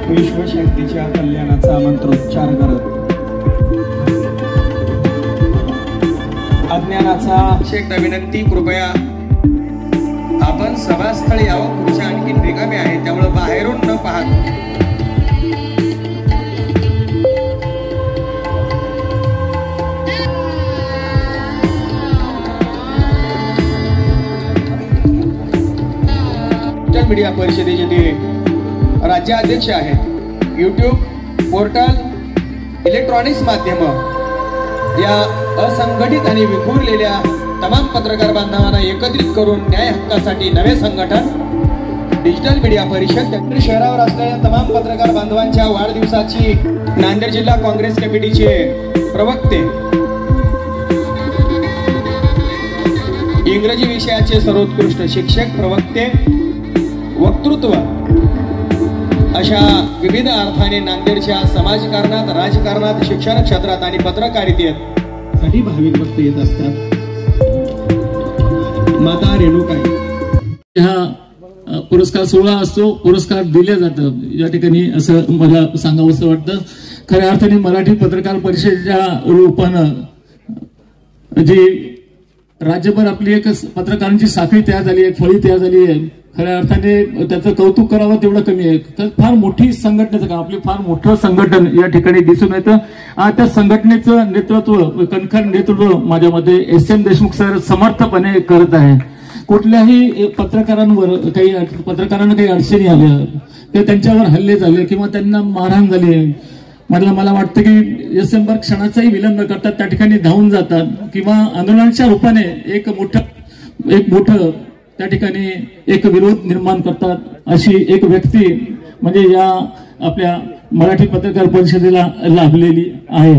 विश्वशांतीच्या कल्याणाचा मंत्रोच्चार करत अज्ञानाचा शेकदा विनंती, कृपया आपण सभास्थळी यावं. खुर्च्या आणखी रिकामे आहेत, त्यामुळे बाहेरून न पाहत मीडिया परिषदेचे ते राज्याध्यक्ष आहेत. यूट्यूब, पोर्टल, इलेक्ट्रॉनिक्स माध्यम या असंघटित आणि विखुरलेल्या तमाम पत्रकार बांधवांना एकत्रित करून न्याय हक्कासाठी नवे संघटन डिजिटल मीडिया परिषद शहरावर असलेल्या तमाम पत्रकार बांधवांच्या वाढदिवसाची नांदेड जिल्हा काँग्रेस कमिटीचे प्रवक्ते, इंग्रजी विषयाचे सर्वोत्कृष्ट शिक्षक, प्रवक्ते, वक्तृत्व अशा विविध अर्थाने नांदेडच्या समाजकारणात, राजकारणात, शिक्षण क्षेत्रात आणि पत्रकारितेत साठी भाविक भक्त येत असतात. माता रेणुकाई हा पुरस्कार सोहळा असतो, पुरस्कार दिले जातं या ठिकाणी, असं मला सांगावंसं वाटतं. खऱ्या अर्थाने मराठी पत्रकार परिषदेच्या रूपानं जी राज्यभर आपली एक पत्रकारांची साखळी तयार झाली, एक फळी तयार झाली आहे. खऱ्या अर्थाने त्याचं कौतुक करावं तेवढं कमी आहे. तर फार मोठी संघटनेचं काम, आपली फार मोठं संघटन या ठिकाणी दिसून येतं. त्या संघटनेचं नेतृत्व, कणखर नेतृत्व माझ्या मते एस.एम. देशमुख सर समर्थपणे करत आहे. कुठल्याही पत्रकारांना काही अडचणी आल्या किंवा त्यांच्यावर हल्ले झाले किंवा त्यांना मारहाण झाली, मला वाटतं की एस.एम. क्षणाचाही विलंब करतात, त्या ठिकाणी धावून जातात किंवा आंदोलनाच्या रूपाने एक मोठं त्या ठिकाणी एक विरोध निर्माण करतात. अशी एक व्यक्ती म्हणजे या आपल्या मराठी पत्रकार परिषदेला लाभलेली आहे.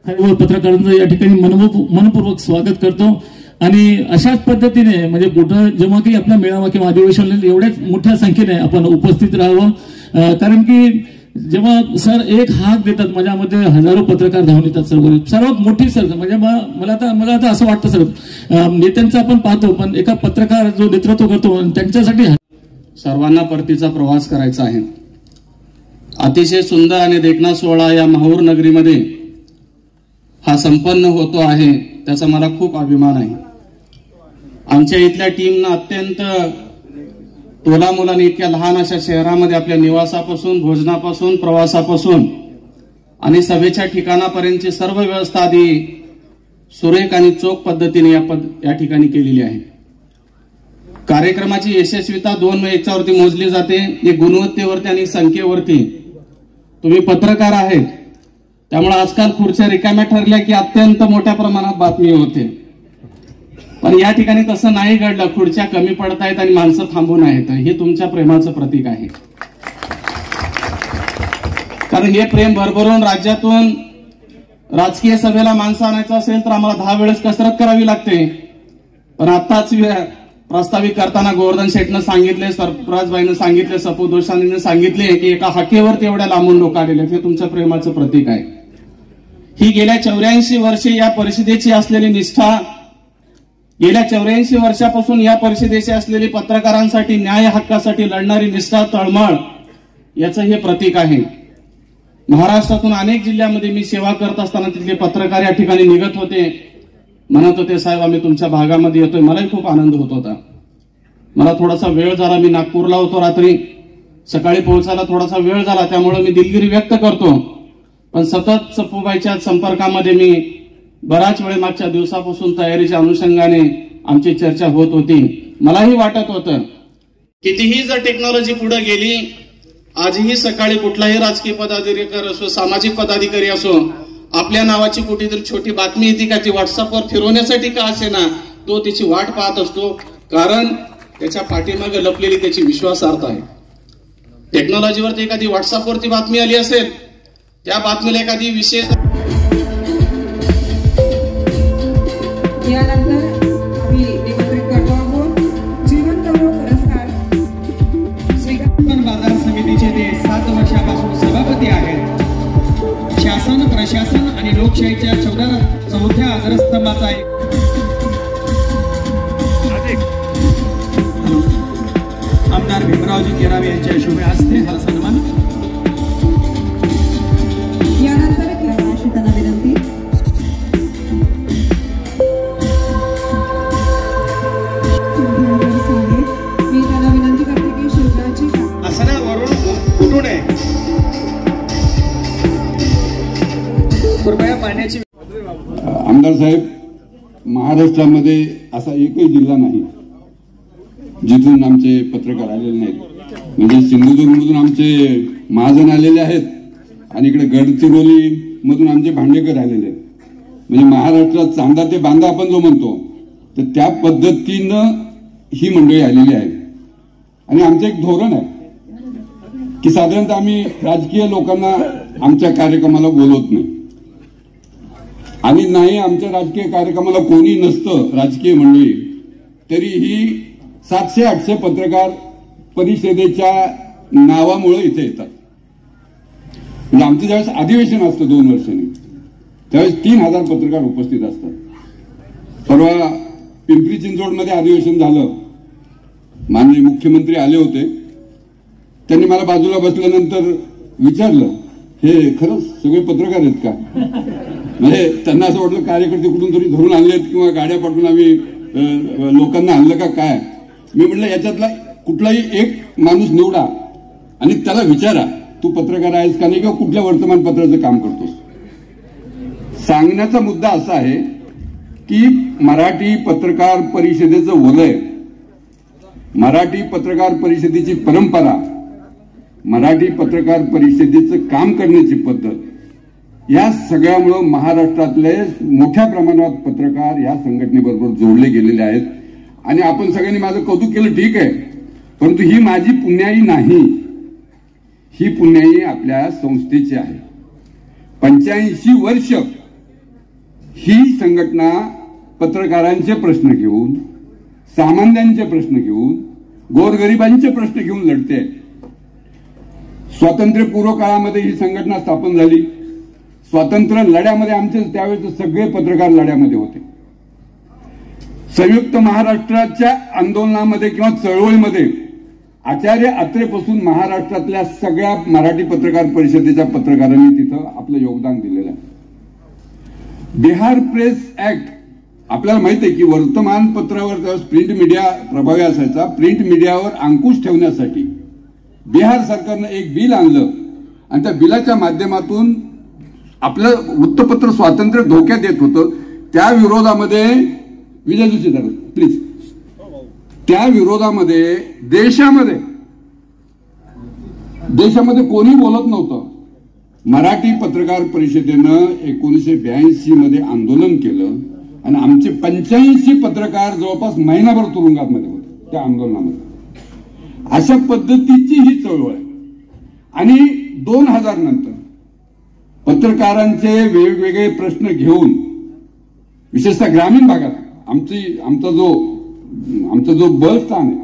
सर्व पत्रकारांचं या ठिकाणी मनपूर्वक स्वागत करतो. आणि अशाच पद्धतीने म्हणजे कुठं जेव्हा की आपला मेळावा किंवा अधिवेशन एवढ्याच मोठ्या संख्येने आपण उपस्थित राहावं, कारण की जेव्हा सर एक हाक देतात माझ्यामध्ये हजारो पत्रकार धावून येतात. सर्वात मोठी सर म्हणजे मला आता असं वाटतं सर, नेत्यांचं आपण पाहतो पण एका पत्रकार जो नेतृत्व करतो त्यांच्यासाठी सर्वांना परतीचा प्रवास करायचा आहे. अतिशय सुंदर आणि देखणा सोहळा या माहूर नगरीमध्ये हा संपन्न होतो आहे, त्याचा मला खूप अभिमान आहे. आमच्या इथल्या टीमनं अत्यंत तोलामोलाने इतक्या लहान अशा शहरामध्ये आपल्या निवासापासून, भोजनापासून, प्रवासापासून आणि सभेच्या ठिकाणापर्यंतची सर्व व्यवस्था आधी सुरेख आणि चोख पद्धतीने या ठिकाणी केलेली आहे. कार्यक्रमाची यशस्वीता दोन याच्यावरती मोजली जाते, एक गुणवत्तेवरती आणि संख्येवरती. तुम्ही पत्रकार आहेत त्यामुळे आजकाल खुर्च्या रिकाम्या ठरल्या की अत्यंत मोठ्या प्रमाणात बातमी होते, पण या ठिकाणी तसं नाही घडलं. खुर्च्या कमी पडतायत आणि माणसं थांबून आहेत. हे तुमच्या प्रेमाचं प्रतीक आहे. कारण हे प्रेम भरभरून राज्यातून राजकीय सभेला माणसं आणायचं असेल तर आम्हाला 10 वेळेस कसरत करावी लागते. पण आताच प्रस्तावित करताना गोवर्धन शेठनं सांगितले, सरफराजबाईनं सांगितले, सपू दोशांनीनं सांगितले की एका हाकेवर एवढ्या लांबून लोक आलेले. हे तुमच्या प्रेमाचं प्रतीक आहे. ही गेल्या 84 वर्षे या परिषदेची असलेली निष्ठा, गेल्या 84 वर्षापासून या परिषदेची असलेली पत्रकारांसाठी, न्याय हक्कासाठी लढणारी निष्ठा, तळमळ याचं हे प्रतीक आहे. महाराष्ट्रातून अनेक जिल्ह्यामध्ये मी सेवा करत असताना तिथले पत्रकार या ठिकाणी निघत होते, म्हणत होते साहेब आम्ही तुमच्या भागामध्ये येतोय. मलाही खूप आनंद होत होता. मला थोडासा वेळ झाला, मी नागपूरला होतो, रात्री सकाळी पोहोचायला थोडासा वेळ झाला, त्यामुळे मी दिलगिरी व्यक्त करतो. पण सतत सप्पूबाईच्या संपर्कामध्ये मी बराच वेळ मागच्या दिवसापासून तयारीच्या अनुषंगाने आमची चर्चा होत होती. मलाही वाटत होतं कितीही जर टेक्नॉलॉजी पुढे गेली, आजही सकाळी कुठलाही राजकीय पदाधिकारी असो, सामाजिक पदाधिकारी असो, आपल्या नावाची कुठेतरी छोटी बातमी येते का ती व्हॉट्सअपवर फिरवण्यासाठी का असेना तो तिची वाट पाहत असतो, कारण त्याच्या पाठीमागे लपलेली त्याची विश्वासार्हता आहे. टेक्नॉलॉजीवरती एखादी व्हॉट्सअपवरती बातमी आली असेल, त्या बातमीला एखादी विशेष बाजार समितीचे ते 7 वर्षापासून सभापती आहेत. शासन, प्रशासन आणि लोकशाहीच्या चौथ्या आधारस्तंभाचा आमदार भीमरावजी केरावे यांच्या शुभ हस्ते हा सन्मान. यानंतर त्यांना विनंती मी त्यांना विनंती करते की शिवराजी आसनावरून उठू नये. कृपया पाण्याची. आमदार साहेब, महाराष्ट्रामध्ये असा एकही जिल्हा नाही जिथून आमचे पत्रकार आलेले नाहीत. म्हणजे सिंधुदुर्गमधून आमचे महाजन आलेले आहेत आणि इकडे गडचिरोली मधून आमचे भांडेकर आलेले आहेत. म्हणजे महाराष्ट्रात चांदा ते बांधा आपण जो म्हणतो तर त्या पद्धतीनं ही मंडळी आलेली आहे. आणि आमचं एक धोरण आहे की साधारणतः आम्ही राजकीय लोकांना आमच्या कार्यक्रमाला बोलवत नाही आणि नाही आमच्या राजकीय कार्यक्रमाला कोणी नसतं राजकीय मंडळी तरीही 700-800 पत्रकार परिषदेच्या नावामुळे इथे येतात. म्हणजे आमचं ज्यावेळेस अधिवेशन असतं 2 वर्षांनी त्यावेळेस 3000 पत्रकार उपस्थित असतात. परवा पिंपरी चिंचवडमध्ये अधिवेशन झालं. माननीय मुख्यमंत्री आले होते. त्यांनी मला बाजूला बसल्यानंतर विचारलं, हे खरंच सगळे पत्रकार आहेत का? म्हणजे त्यांना असं वाटलं कार्यकर्ते कुठून तरी धरून आणलेत किंवा गाड्या पाठवून आम्ही लोकांना आणलं का काय. मी म्हटलं याच्यातला कुठलाही एक माणूस निवडा आणि त्याला विचारा तू पत्रकार आहेस का नाही किंवा कुठल्या वर्तमानपत्राचं काम करतोस. सांगण्याचा मुद्दा असा आहे की मराठी पत्रकार परिषदेचं वलय, मराठी पत्रकार परिषदेची परंपरा, मराठी पत्रकार परिषदेचं काम करण्याची पद्धत या सगळ्यामुळं महाराष्ट्रातले मोठ्या प्रमाणात पत्रकार या संघटनेबरोबर जोडले गेलेले आहेत. आणि आपण सगळ्यांनी माझं कौतुक केलं ठीक आहे, परंतु ही माझी पुण्याई नाही, ही पुण्याई आपल्या संस्थेची आहे. 85 वर्ष ही संघटना पत्रकारांचे प्रश्न घेऊन, सामान्यांचे प्रश्न घेऊन, गोरगरिबांचे प्रश्न घेऊन लढते. स्वातंत्र्यपूर्व काळामध्ये ही संघटना स्थापन झाली. स्वातंत्र्य लढ्यामध्ये आमचे त्यावेळेस सगळे पत्रकार लढ्यामध्ये होते. संयुक्त महाराष्ट्राच्या आंदोलनामध्ये किंवा चळवळीमध्ये आचार्य अत्रेपासून महाराष्ट्रातल्या सगळ्या मराठी पत्रकार परिषदेच्या पत्रकारांनी तिथं आपलं योगदान दिलेलं आहे. बिहार प्रेस ऍक्ट आपल्याला माहिती आहे की वर्तमानपत्रावर प्रिंट मीडिया प्रभावी असायचा. प्रिंट मीडियावर अंकुश ठेवण्यासाठी बिहार सरकारनं एक बिल आणलं आणि त्या बिलाच्या माध्यमातून आपलं वृत्तपत्र स्वातंत्र्य धोक्यात येत होतं. त्या विरोधामध्ये विजय जोशी सर प्लीज, त्या विरोधामध्ये देशामध्ये कोणी बोलत नव्हतं. मराठी पत्रकार परिषदेनं 1982 मध्ये आंदोलन केलं आणि आमचे 85 पत्रकार जवळपास महिनाभर तुरुंगामध्ये होते त्या आंदोलनामध्ये. अशा पद्धतीची ही चळवळ आहे. आणि 2000 नंतर पत्रकारांचे वेगवेगळे प्रश्न घेऊन विशेषतः ग्रामीण भागात आमचा जो बलस्थान आहे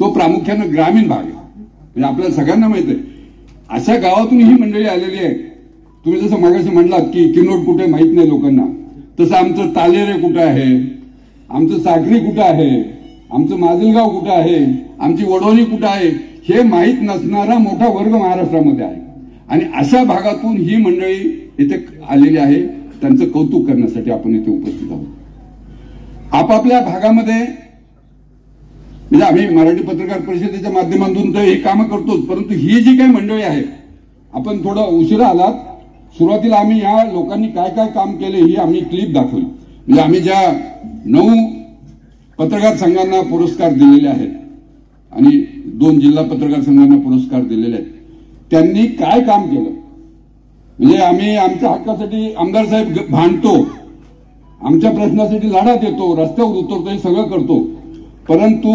तो प्रामुख्यानं ग्रामीण भाग आहे. म्हणजे आपल्याला सगळ्यांना माहिती आहे अशा गावातून ही मंडळी आलेली आहे. तुम्ही जसं मागाशी म्हणलात की किनोट कुठे माहित नाही लोकांना, तसं आमचं तालेरे कुठं आहे, आमचं सागरी कुठं आहे, आमचं माजलगाव कुठं आहे, आमची वडोली कुठं आहे हे माहीत नसणारा मोठा वर्ग महाराष्ट्रामध्ये आहे. आणि अशा भागातून ही मंडळी इथे आलेली आहे. त्यांचं कौतुक करण्यासाठी आपण इथे उपस्थित आहोत. आपापल्या भागामध्ये म्हणजे आम्ही मराठी पत्रकार परिषदेच्या माध्यमातून तर ही कामं करतोच, परंतु ही जी काही मंडळी आहे, आपण थोडं उशिरा आलात. सुरुवातीला आम्ही या लोकांनी काय काय काम केले ही आम्ही क्लिप दाखवली. म्हणजे आम्ही ज्या 9 पत्रकार संघांना पुरस्कार दिलेले आहेत आणि 2 जिल्हा पत्रकार संघांना पुरस्कार दिलेले आहेत, त्यांनी काय काम केलं. म्हणजे आम्ही आमच्या हक्कासाठी आमदार साहेब भांडतो, आमच्या प्रश्नासाठी लढा देतो, रस्त्यावर उतरतो, हे सगळं करतो, परंतु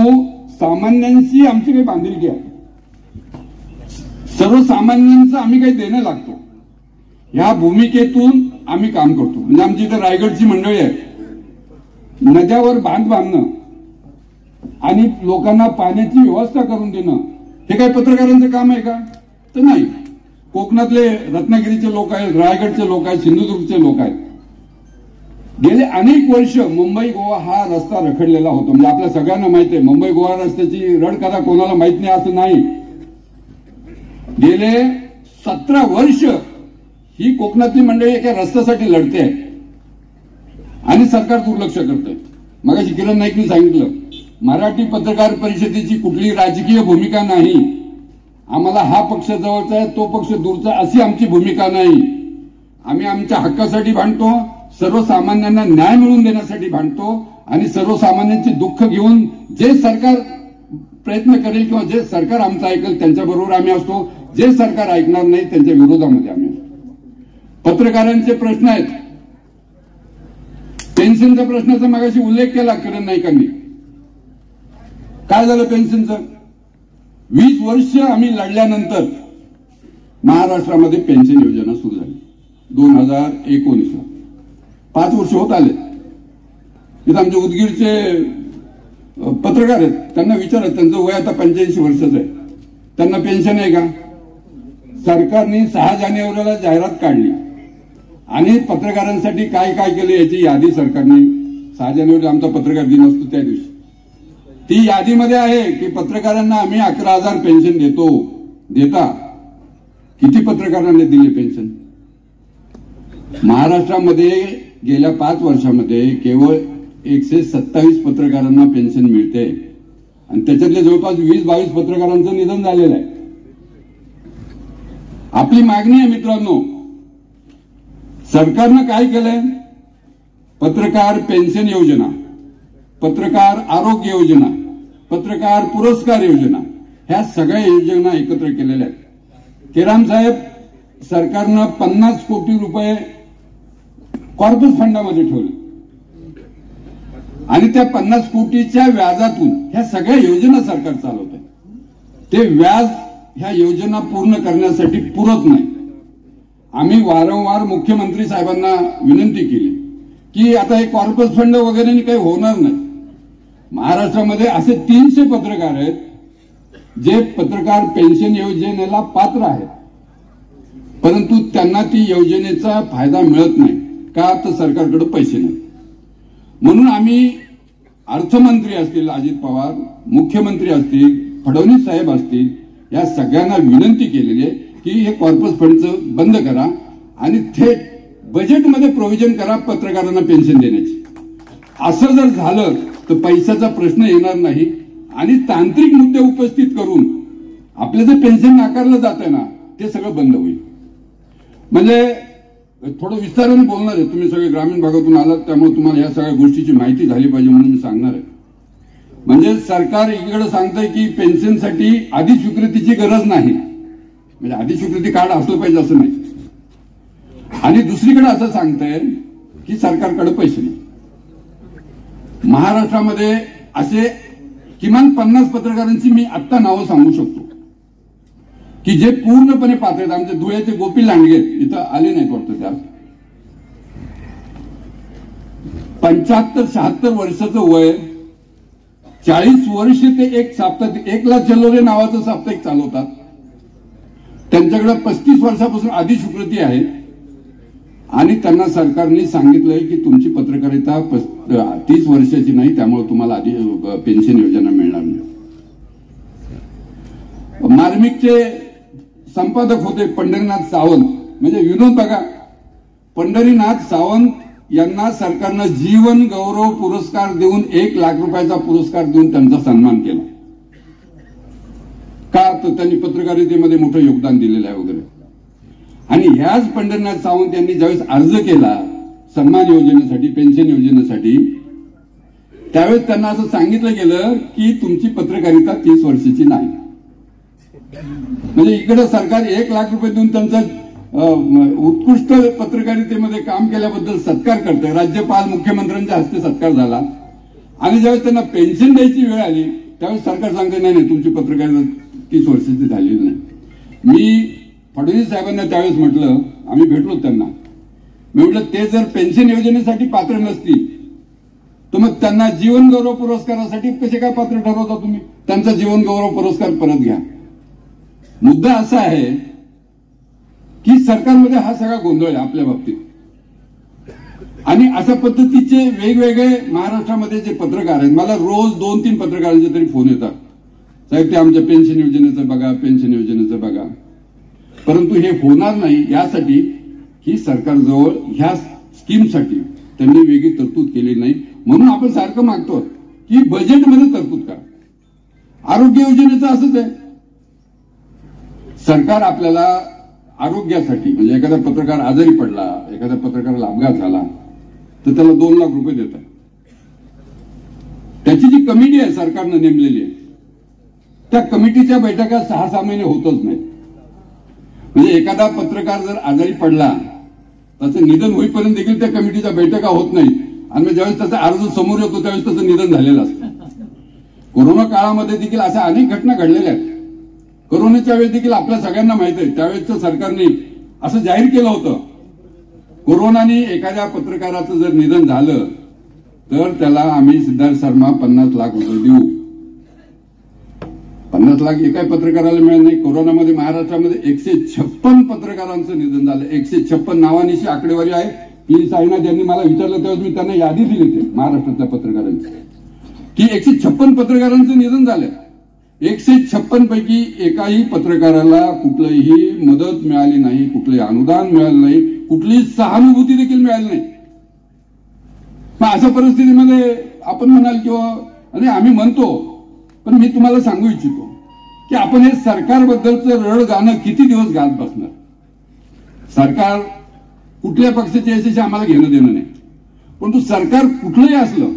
सामान्यांशी आमची काही बांधिलकी आहे. सर्वसामान्यांचं आम्ही काही देणं लागतो ह्या भूमिकेतून आम्ही काम करतो. म्हणजे आमची इथे रायगडची मंडळी आहे. नद्यावर बांध बांधणं आणि लोकांना पाण्याची व्यवस्था करून देणं हे काही पत्रकारांचं काम आहे का? तर नाही. कोकणातले रत्नागिरीचे लोक आहेत, रायगडचे लोक आहेत, सिंधुदुर्गचे लोक आहेत. गेले अनेक वर्ष मुंबई गोवा हा रस्ता रखडलेला होता. म्हणजे आपल्या सगळ्यांना माहिती आहे मुंबई गोवा रस्त्याची रणकथा कोणाला माहित नाही असं नाही. गेले 17 वर्ष ही कोकणातली मंडळी एका रस्त्यासाठी लढते आहे आणि सरकार दुर्लक्ष करतंय. मगाशी किरण नाईकने सांगितलं मराठी पत्रकार परिषदेची कुठली राजकीय भूमिका नाही. आम्हाला हा पक्ष जवळचा आहे तो पक्ष दूरचा अशी आमची भूमिका नाही. आम्ही आमच्या हक्कासाठी भांडतो, सर्वसामान्यांना न्याय मिळवून देण्यासाठी भांडतो आणि सर्वसामान्यांचे दुःख घेऊन जे सरकार प्रयत्न करेल किंवा जे सरकार आमचं ऐकेल त्यांच्याबरोबर आम्ही असतो. जे सरकार ऐकणार नाही त्यांच्या विरोधामध्ये आम्ही असतो. पत्रकारांचे प्रश्न आहेत. पेन्शनच्या प्रश्नाचा मगाशी उल्लेख केला किरण नाईकांनी. काय झालं पेन्शनचं? 20 वर्ष आम्ही लढल्यानंतर महाराष्ट्रामध्ये पेन्शन योजना सुरू झाली 2019ला. 5 वर्ष होत आले. तिथं आमचे उदगीरचे पत्रकार आहेत त्यांना विचारत त्यांचं वय आता 85 वर्षाचं आहे. त्यांना पेन्शन आहे का? सरकारने 6 जानेवारीला जाहिरात काढली आणि पत्रकारांसाठी काय काय केलं याची यादी सरकारने 6 जानेवारी आमचा पत्रकार दिन असतो त्या दिवशी ती यादीमध्ये आहे की पत्रकारांना आम्ही 11,000 पेन्शन देता. किती पत्रकारांना दिली पेन्शन? महाराष्ट्रामध्ये गेल्या 5 वर्षामध्ये केवळ 127 पत्रकारांना पेन्शन मिळते आणि त्याच्यातले जवळपास 20-22 पत्रकारांचं निधन झालेलं आहे. आपली मागणी आहे मित्रांनो, सरकारनं काय केलंय? पत्रकार पेन्शन योजना, पत्रकार आरोग्य योजना, पत्रकार पुरस्कार योजना ह्या सगळ्या योजना एकत्र केलेल्या आहेत. केराम साहेब, सरकारनं 50 कोटी रुपये कॉर्पस फंडामध्ये ठेवले आणि त्या 50 कोटीच्या व्याजातून ह्या सगळ्या योजना सरकार चालवत आहे. ते व्याज ह्या योजना पूर्ण करण्यासाठी पुरत नाही. आम्ही वारंवार मुख्यमंत्री साहेबांना विनंती केली की आता हे कॉर्पस फंड वगैरे काही होणार नाही. महाराष्ट्रामध्ये असे 300 पत्रकार आहेत जे पत्रकार पेन्शन योजनेला पात्र आहेत परंतु त्यांना ती योजनेचा फायदा मिळत नाही. का? तर सरकारकडे पैसे नाही. म्हणून आम्ही अर्थमंत्री असतील अजित पवार, मुख्यमंत्री असतील, फडणवीस साहेब असतील, या सगळ्यांना विनंती केलेली आहे की हे कॉर्पस फंडचं बंद करा आणि थेट बजेटमध्ये प्रोव्हिजन करा पत्रकारांना पेन्शन देण्याची. असं जर झालं तर पैशाचा प्रश्न येणार नाही आणि तांत्रिक मुद्दे उपस्थित करून आपलं जे पेन्शन नाकारलं जातं ना ते सगळं बंद होईल. म्हणजे थोडं विस्ताराने बोलणार आहे. तुम्ही सगळे ग्रामीण भागातून आलात त्यामुळे तुम्हाला या सगळ्या गोष्टीची माहिती झाली पाहिजे म्हणून मी सांगणार आहे. म्हणजे सरकार एकीकडे सांगतंय की पेन्शनसाठी अधिस्वीकृतीची गरज नाही, म्हणजे अधिस्वीकृती कार्ड असलं पाहिजे असं नाही, आणि दुसरीकडे असं सांगतंय की सरकारकडे पैसे नाही. महाराष्ट्रामध्ये असे किमान 50 पत्रकारांची मी आत्ता नावं सांगू शकतो की जे पूर्णपणे पात्र आहेत. आमचे धुळ्याचे गोपी लांडगे इथं आले नाहीत वाटतं. त्या 75-76 वर्षाचं वय, 40 वर्ष ते एक साप्ताहिक 1 चलोरे नावाचं साप्ताहिक चालवतात. त्यांच्याकडे 35 वर्षापासून अधिस्वीकृती आहे आणि त्यांना सरकारने सांगितलंय की तुमची पत्रकारिता 30 वर्षाची नाही त्यामुळे तुम्हाला पेन्शन योजना मिळणार नाही. मार्मिकचे संपादक होते पंढरीनाथ सावंत, म्हणजे विनोद बघा, पंढरीनाथ सावंत यांना सरकारनं जीवन गौरव पुरस्कार देऊन 1 लाख रुपयाचा पुरस्कार देऊन त्यांचा सन्मान केला. का? तर त्यांनी पत्रकारितेमध्ये मोठं योगदान दिलेलं आहे वगैरे. आणि ह्याच पंढरीनाथ सावंत यांनी ज्यावेळेस अर्ज केला सन्मान योजनेसाठी, पेन्शन योजनेसाठी, त्यावेळेस त्यांना असं सांगितलं गेलं की तुमची पत्रकारिता 30 वर्षाची नाही. म्हणजे इकडे सरकार 1 लाख रुपये देऊन त्यांचा उत्कृष्ट पत्रकारितेमध्ये काम केल्याबद्दल सत्कार करतंय. राज्यपाल मुख्यमंत्र्यांच्या हस्ते सत्कार झाला आणि ज्यावेळेस त्यांना पेन्शन द्यायची वेळ आली त्यावेळेस सरकार सांगते नाही तुमची पत्रकारिता 30 वर्षाची झालेली नाही. मी फडणवीस साहेबांना त्यावेळेस म्हटलं, आम्ही भेटलो त्यांना, मी म्हटलं ते जर पेन्शन योजनेसाठी पात्र नसतील तर मग त्यांना जीवन गौरव पुरस्कारासाठी कसे काय पात्र ठरवता तुम्ही? त्यांचा जीवन गौरव पुरस्कार परत घ्या. मुद्दा असा आहे की सरकारमध्ये हा सगळा गोंधळ आहे आपल्या बाबतीत. आणि अशा पद्धतीचे वेगवेगळे महाराष्ट्रामध्ये जे पत्रकार आहेत, मला रोज 2-3 पत्रकारांचे तरी फोन येतात, साहेब ते आमच्या पेन्शन योजनेचं बघा, पेन्शन योजनेचं बघा. परंतु हे होणार नाही यासाठी ही सरकारजवळ ह्या स्कीमसाठी त्यांनी वेगळी तरतूद केली नाही. म्हणून आपण सारखं मागतो की बजेटमध्ये तरतूद करा. आरोग्य योजनेचं असंच आहे, सरकार आपल्याला आरोग्यासाठी म्हणजे एखादा पत्रकार आजारी पडला, एखाद्या पत्रकाराला अपघात झाला तर त्याला 2 लाख रुपये देतात. त्याची जी कमिटी आहे सरकारनं नेमलेली आहे, त्या कमिटीच्या बैठका 6-6 महिने होतच नाही. म्हणजे एखादा पत्रकार जर आजारी पडला, त्याचं निधन होईपर्यंत देखील त्या कमिटीच्या बैठका होत नाहीत. आणि ज्यावेळेस त्याचा अर्ज समोर येतो त्यावेळेस त्याचं निधन झालेलं असतं. कोरोना काळामध्ये देखील अशा अनेक घटना घडलेल्या आहेत. कोरोनाच्या वेळेस देखील आपल्या सगळ्यांना माहित आहे, त्यावेळेस सरकारने असं जाहीर केलं होतं, कोरोनाने एखाद्या पत्रकाराचं जर निधन झालं तर त्याला आम्ही सिद्धार्थ शर्मा 50 लाख रुपये देऊ. 50 लाख एकाही पत्रकाराला मिळालं नाही. कोरोनामध्ये महाराष्ट्रामध्ये 156 पत्रकारांचं निधन झालं. 156 नावानिशी आकडेवारी आहे. पी साईनाथ यांनी मला विचारलं तेव्हा मी त्यांना यादी दिली ते महाराष्ट्रातल्या पत्रकारांची की 156 पत्रकारांचं निधन झालं. 156 पैकी एकाही पत्रकाराला कुठलीही मदत मिळाली नाही, कुठलंही अनुदान मिळालं नाही, कुठलीही सहानुभूती देखील मिळाली नाही. मग अशा परिस्थितीमध्ये आपण म्हणाल किंवा आणि आम्ही म्हणतो, पण मी तुम्हाला सांगू इच्छितो की आपण हे सरकारबद्दलचं रड गाणं किती दिवस गात बसणार. सरकार कुठल्या पक्षाचे याच्याशी आम्हाला घेणं देणं नाही, परंतु सरकार कुठलंही असलं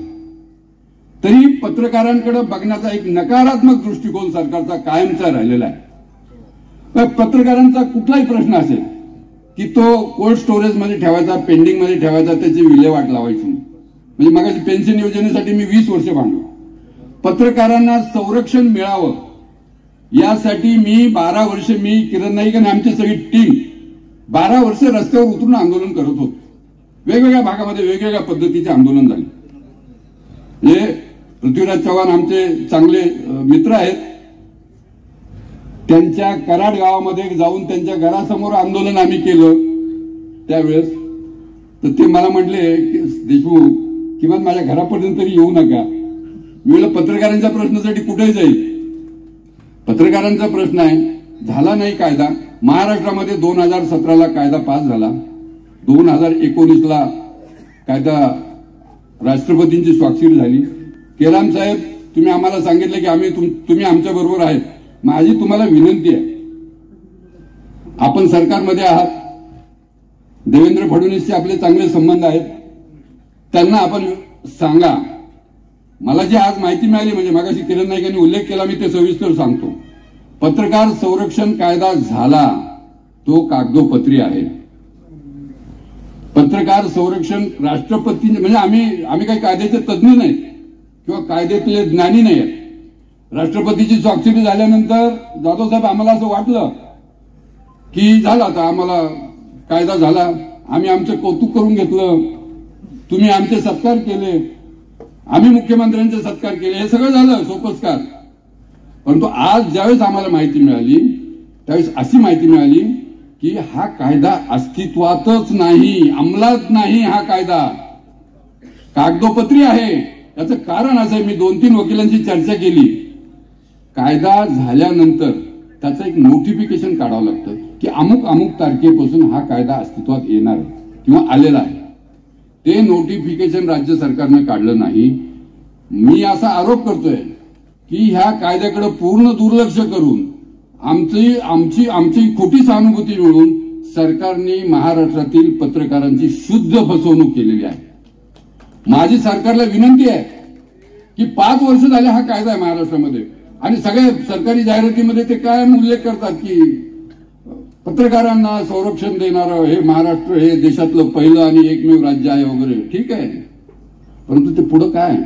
तरी पत्रकारांकडे बघण्याचा एक नकारात्मक दृष्टिकोन सरकारचा कायमचा राहिलेला आहे. पत्रकारांचा कुठलाही प्रश्न असेल की तो कोल्ड स्टोरेजमध्ये ठेवायचा, पेंडिंगमध्ये ठेवायचा, त्याची विल्हेवाट लावायची. म्हणजे मगाशी पेन्शन योजनेसाठी मी 20 वर्ष भांडलो. पत्रकारांना संरक्षण मिळावं यासाठी मी 12 वर्ष, मी किरण नाईक आणि आमची सगळी टीम 12 वर्ष रस्त्यावर उतरून आंदोलन करत होतो. वेगवेगळ्या भागामध्ये वेगवेगळ्या पद्धतीचे आंदोलन झाले. हे पृथ्वीराज चव्हाण आमचे चांगले मित्र आहेत, त्यांच्या कराड गावामध्ये जाऊन त्यांच्या घरासमोर आंदोलन आम्ही केलं. त्यावेळेस तर ते मला म्हटले की देशमुख किमान माझ्या घरापर्यंत तरी येऊ नका. मी म्हटलं पत्रकारांच्या प्रश्नासाठी कुठेही जाईल. पत्रकारांचा प्रश्न आहे, झाला नाही कायदा. महाराष्ट्रामध्ये 2017ला कायदा पास झाला, 2019ला कायदा राष्ट्रपतींची स्वाक्षरी झाली. केराम साहेब, तुम्ही आम्हाला सांगितलं की तुम्ही आमच्या बरोबर आहेत. माझी तुम्हाला विनंती आहे, आपण सरकारमध्ये आहात, देवेंद्र फडणवीसचे आपले चांगले संबंध आहेत, त्यांना आपण सांगा. मला जी आज माहिती मिळाली, म्हणजे मगाशी किरण नाईक यांनी उल्लेख केला, मी ते सविस्तर सांगतो. पत्रकार संरक्षण कायदा झाला, तो कागदोपत्री आहे. पत्रकार संरक्षण राष्ट्रपती, म्हणजे आम्ही काही कायद्याचे तज्ज्ञ नाही किंवा कायद्यातले ज्ञानी नाही आहेत. राष्ट्रपतीची स्वाक्षरी झाल्यानंतर जाधव साहेब आम्हाला असं वाटलं की झालं आता आम्हाला कायदा झाला, आम्ही आमचं कौतुक करून घेतलं, तुम्ही आमचे सत्कार केले, आम्ही मुख्यमंत्र्यांचे सत्कार केले, हे सगळं झालं सोपस्कार. परंतु आज ज्यावेळेस आम्हाला माहिती मिळाली त्यावेळेस अशी माहिती मिळाली की हा कायदा अस्तित्वातच नाही, अंमलात नाही. हा कायदा कागदोपत्री आहे. याचं कारण असं आहे, मी 2-3 वकिलांची चर्चा केली. कायदा झाल्यानंतर त्याचं एक नोटिफिकेशन काढावं लागतं की अमुक अमुक तारखेपासून हा कायदा अस्तित्वात येणार आहे किंवा आलेला आहे. ते नोटिफिकेशन राज्य सरकारनं काढलं नाही. मी असा आरोप करतोय की ह्या कायद्याकडे पूर्ण दुर्लक्ष करून आमची खोटी सहानुभूती मिळून सरकारने महाराष्ट्रातील पत्रकारांची शुद्ध फसवणूक केलेली आहे. माझी सरकारला विनंती आहे की 5 वर्ष झाले हा कायदा आहे महाराष्ट्रामध्ये आणि सगळ्या सरकारी जाहिरातीमध्ये ते कायम उल्लेख करतात की पत्रकारांना संरक्षण देणारं हे महाराष्ट्र हे देशातलं पहिलं आणि एकमेव राज्य आहे वगैरे. ठीक आहे, परंतु ते पुढं काय?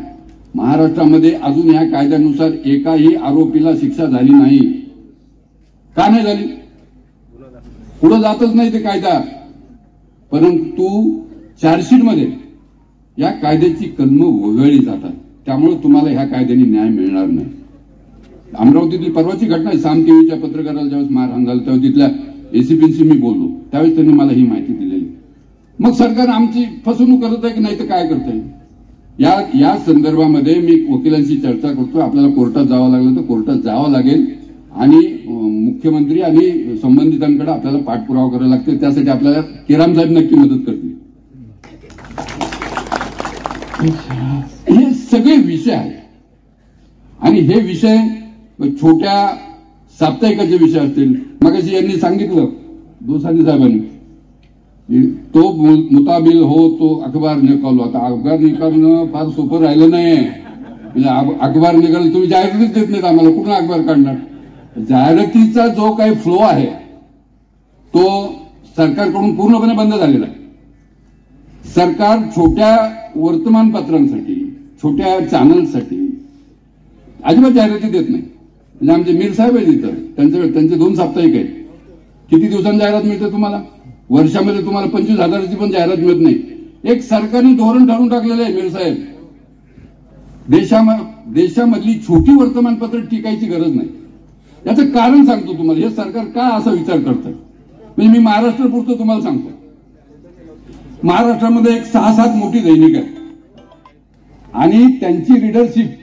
महाराष्ट्रामध्ये अजून या कायद्यानुसार एकाही आरोपीला शिक्षा झाली नाही. का नाही झाली? पुढे जातच नाही ते कायदा. परंतु चार्जशीटमध्ये या कायद्याची कलमं वगळली जातात. त्यामुळे तुम्हाला ह्या कायद्याने न्याय मिळणार नाही. अमरावतीतली परवाची घटना आहे, साम टीव्हीच्या पत्रकाराला ज्यावेळेस मारहाण झालं तेव्हा तिथल्या एसीपीशी मी बोललो, त्यावेळेस त्यांनी मला ही माहिती दिलेली. मग सरकार आमची फसवणूक करत आहे की नाही तर काय करत आहे? या संदर्भामध्ये मी वकिलांशी चर्चा करतो. आपल्याला कोर्टात जावं लागलं तर कोर्टात जावं लागेल आणि मुख्यमंत्री आणि संबंधितांकडे आपल्याला पाठपुरावा करावा लागतो. त्यासाठी आपल्याला केराम साहेब नक्की मदत करतील. हे सगळे विषय आहेत आणि हे विषय छोट्या साप्ताहिकाचे विषय असतील. मगाशी यांनी सांगितलं दोसांनी साहेबांनी, तो मुताबिल हो तो अखबार निकालो. आता अखबार निकालणं फार सोपं राहिलं नाही. म्हणजे अखबार निकाल तुम्ही जाहिरातीच देत नाहीत आम्हाला, कुठून अखबार काढणार? जाहिरातीचा जो काही फ्लो आहे तो सरकारकडून पूर्णपणे बंद झालेला आहे. सरकार छोट्या वर्तमानपत्रांसाठी, छोट्या चॅनल्ससाठी अजिबात जाहिराती देत नाही. म्हणजे आमचे मीर साहेब आहेत इथं, त्यांचे 2 साप्ताहिक आहेत. किती दिवसांनी जाहिरात मिळते तुम्हाला? वर्षामध्ये तुम्हाला 25,000ची पण जाहिरात मिळत नाही. एक सरकारने धोरण ठरवून टाकलेलं आहे मीर साहेब, देशामधली छोटी वर्तमानपत्र टिकायची गरज नाही. याचं कारण सांगतो तुम्हाला, हे सरकार का असा विचार करतं. म्हणजे मी महाराष्ट्र पुरतं तुम्हाला सांगतो. महाराष्ट्रामध्ये एक 6-7 मोठी दैनिक आहे आणि त्यांची रीडरशिप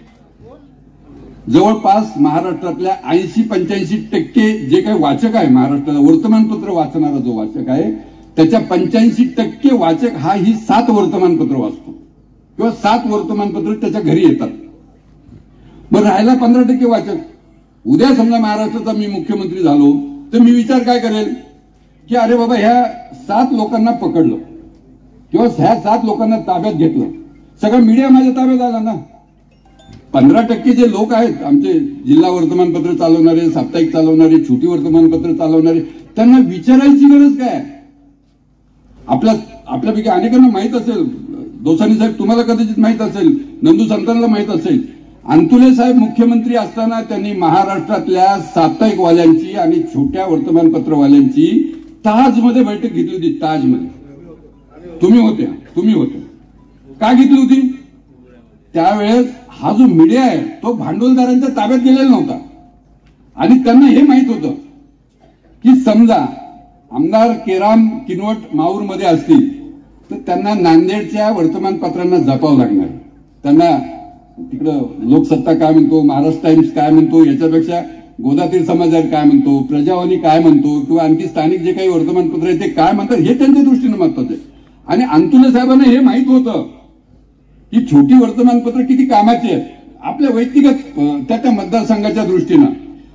जवळपास महाराष्ट्रातल्या 80-85% जे काही वाचक आहे, महाराष्ट्राला वर्तमानपत्र वाचणारा जो वाचक आहे त्याच्या 85% वाचक हा ही 7 वर्तमानपत्र वाचतो किंवा 7 वर्तमानपत्र त्याच्या घरी येतात. मग राहायला 15% वाचक. उद्या समजा महाराष्ट्राचा मी मुख्यमंत्री झालो तर मी विचार काय करेल की अरे बाबा ह्या 7 लोकांना पकडलं किंवा ह्या 7 लोकांना ताब्यात घेतलं, सगळं मीडिया माझ्या ताब्यात आला ना. 15% जे लोक आहेत आमचे जिल्हा वर्तमानपत्र चालवणारे, साप्ताहिक चालवणारे, छोटी वर्तमानपत्र चालवणारे, त्यांना विचारायची गरज काय? आपल्यापैकी अनेकांना माहित असेल, दोसांनी साहेब तुम्हाला कदाचित माहित असेल, नंदू संतांना माहित असेल, अंतुले साहेब मुख्यमंत्री असताना त्यांनी महाराष्ट्रातल्या साप्ताहिकवाल्यांची आणि छोट्या वर्तमानपत्रवाल्यांची ताजमध्ये बैठक घेतली होती. ताजमध्ये तुम्ही होते. का घेतली होती? त्यावेळेस हा जो मीडिया आहे तो भांडवलदारांच्या ताब्यात गेलेला नव्हता आणि त्यांना हे माहित होतं की समजा आमदार केराम किनवट माऊरमध्ये असतील तर त्यांना नांदेडच्या वर्तमानपत्रांना जपावं लागणार. त्यांना तिकडं लोकसत्ता काय म्हणतो, महाराष्ट्र टाइम्स काय म्हणतो, याच्यापेक्षा गोदातीर समाचार काय म्हणतो, प्रजावाणी काय म्हणतो किंवा आणखी स्थानिक जे काही वर्तमानपत्र आहे ते काय म्हणतात हे त्यांच्या दृष्टीने महत्वाचं आहे. आणि अंतुले साहेबांना हे माहित होतं ही छोटी वर्तमानपत्र किती कामाची आहेत आपल्या व्यक्तिगत त्या मतदारसंघाच्या दृष्टीनं.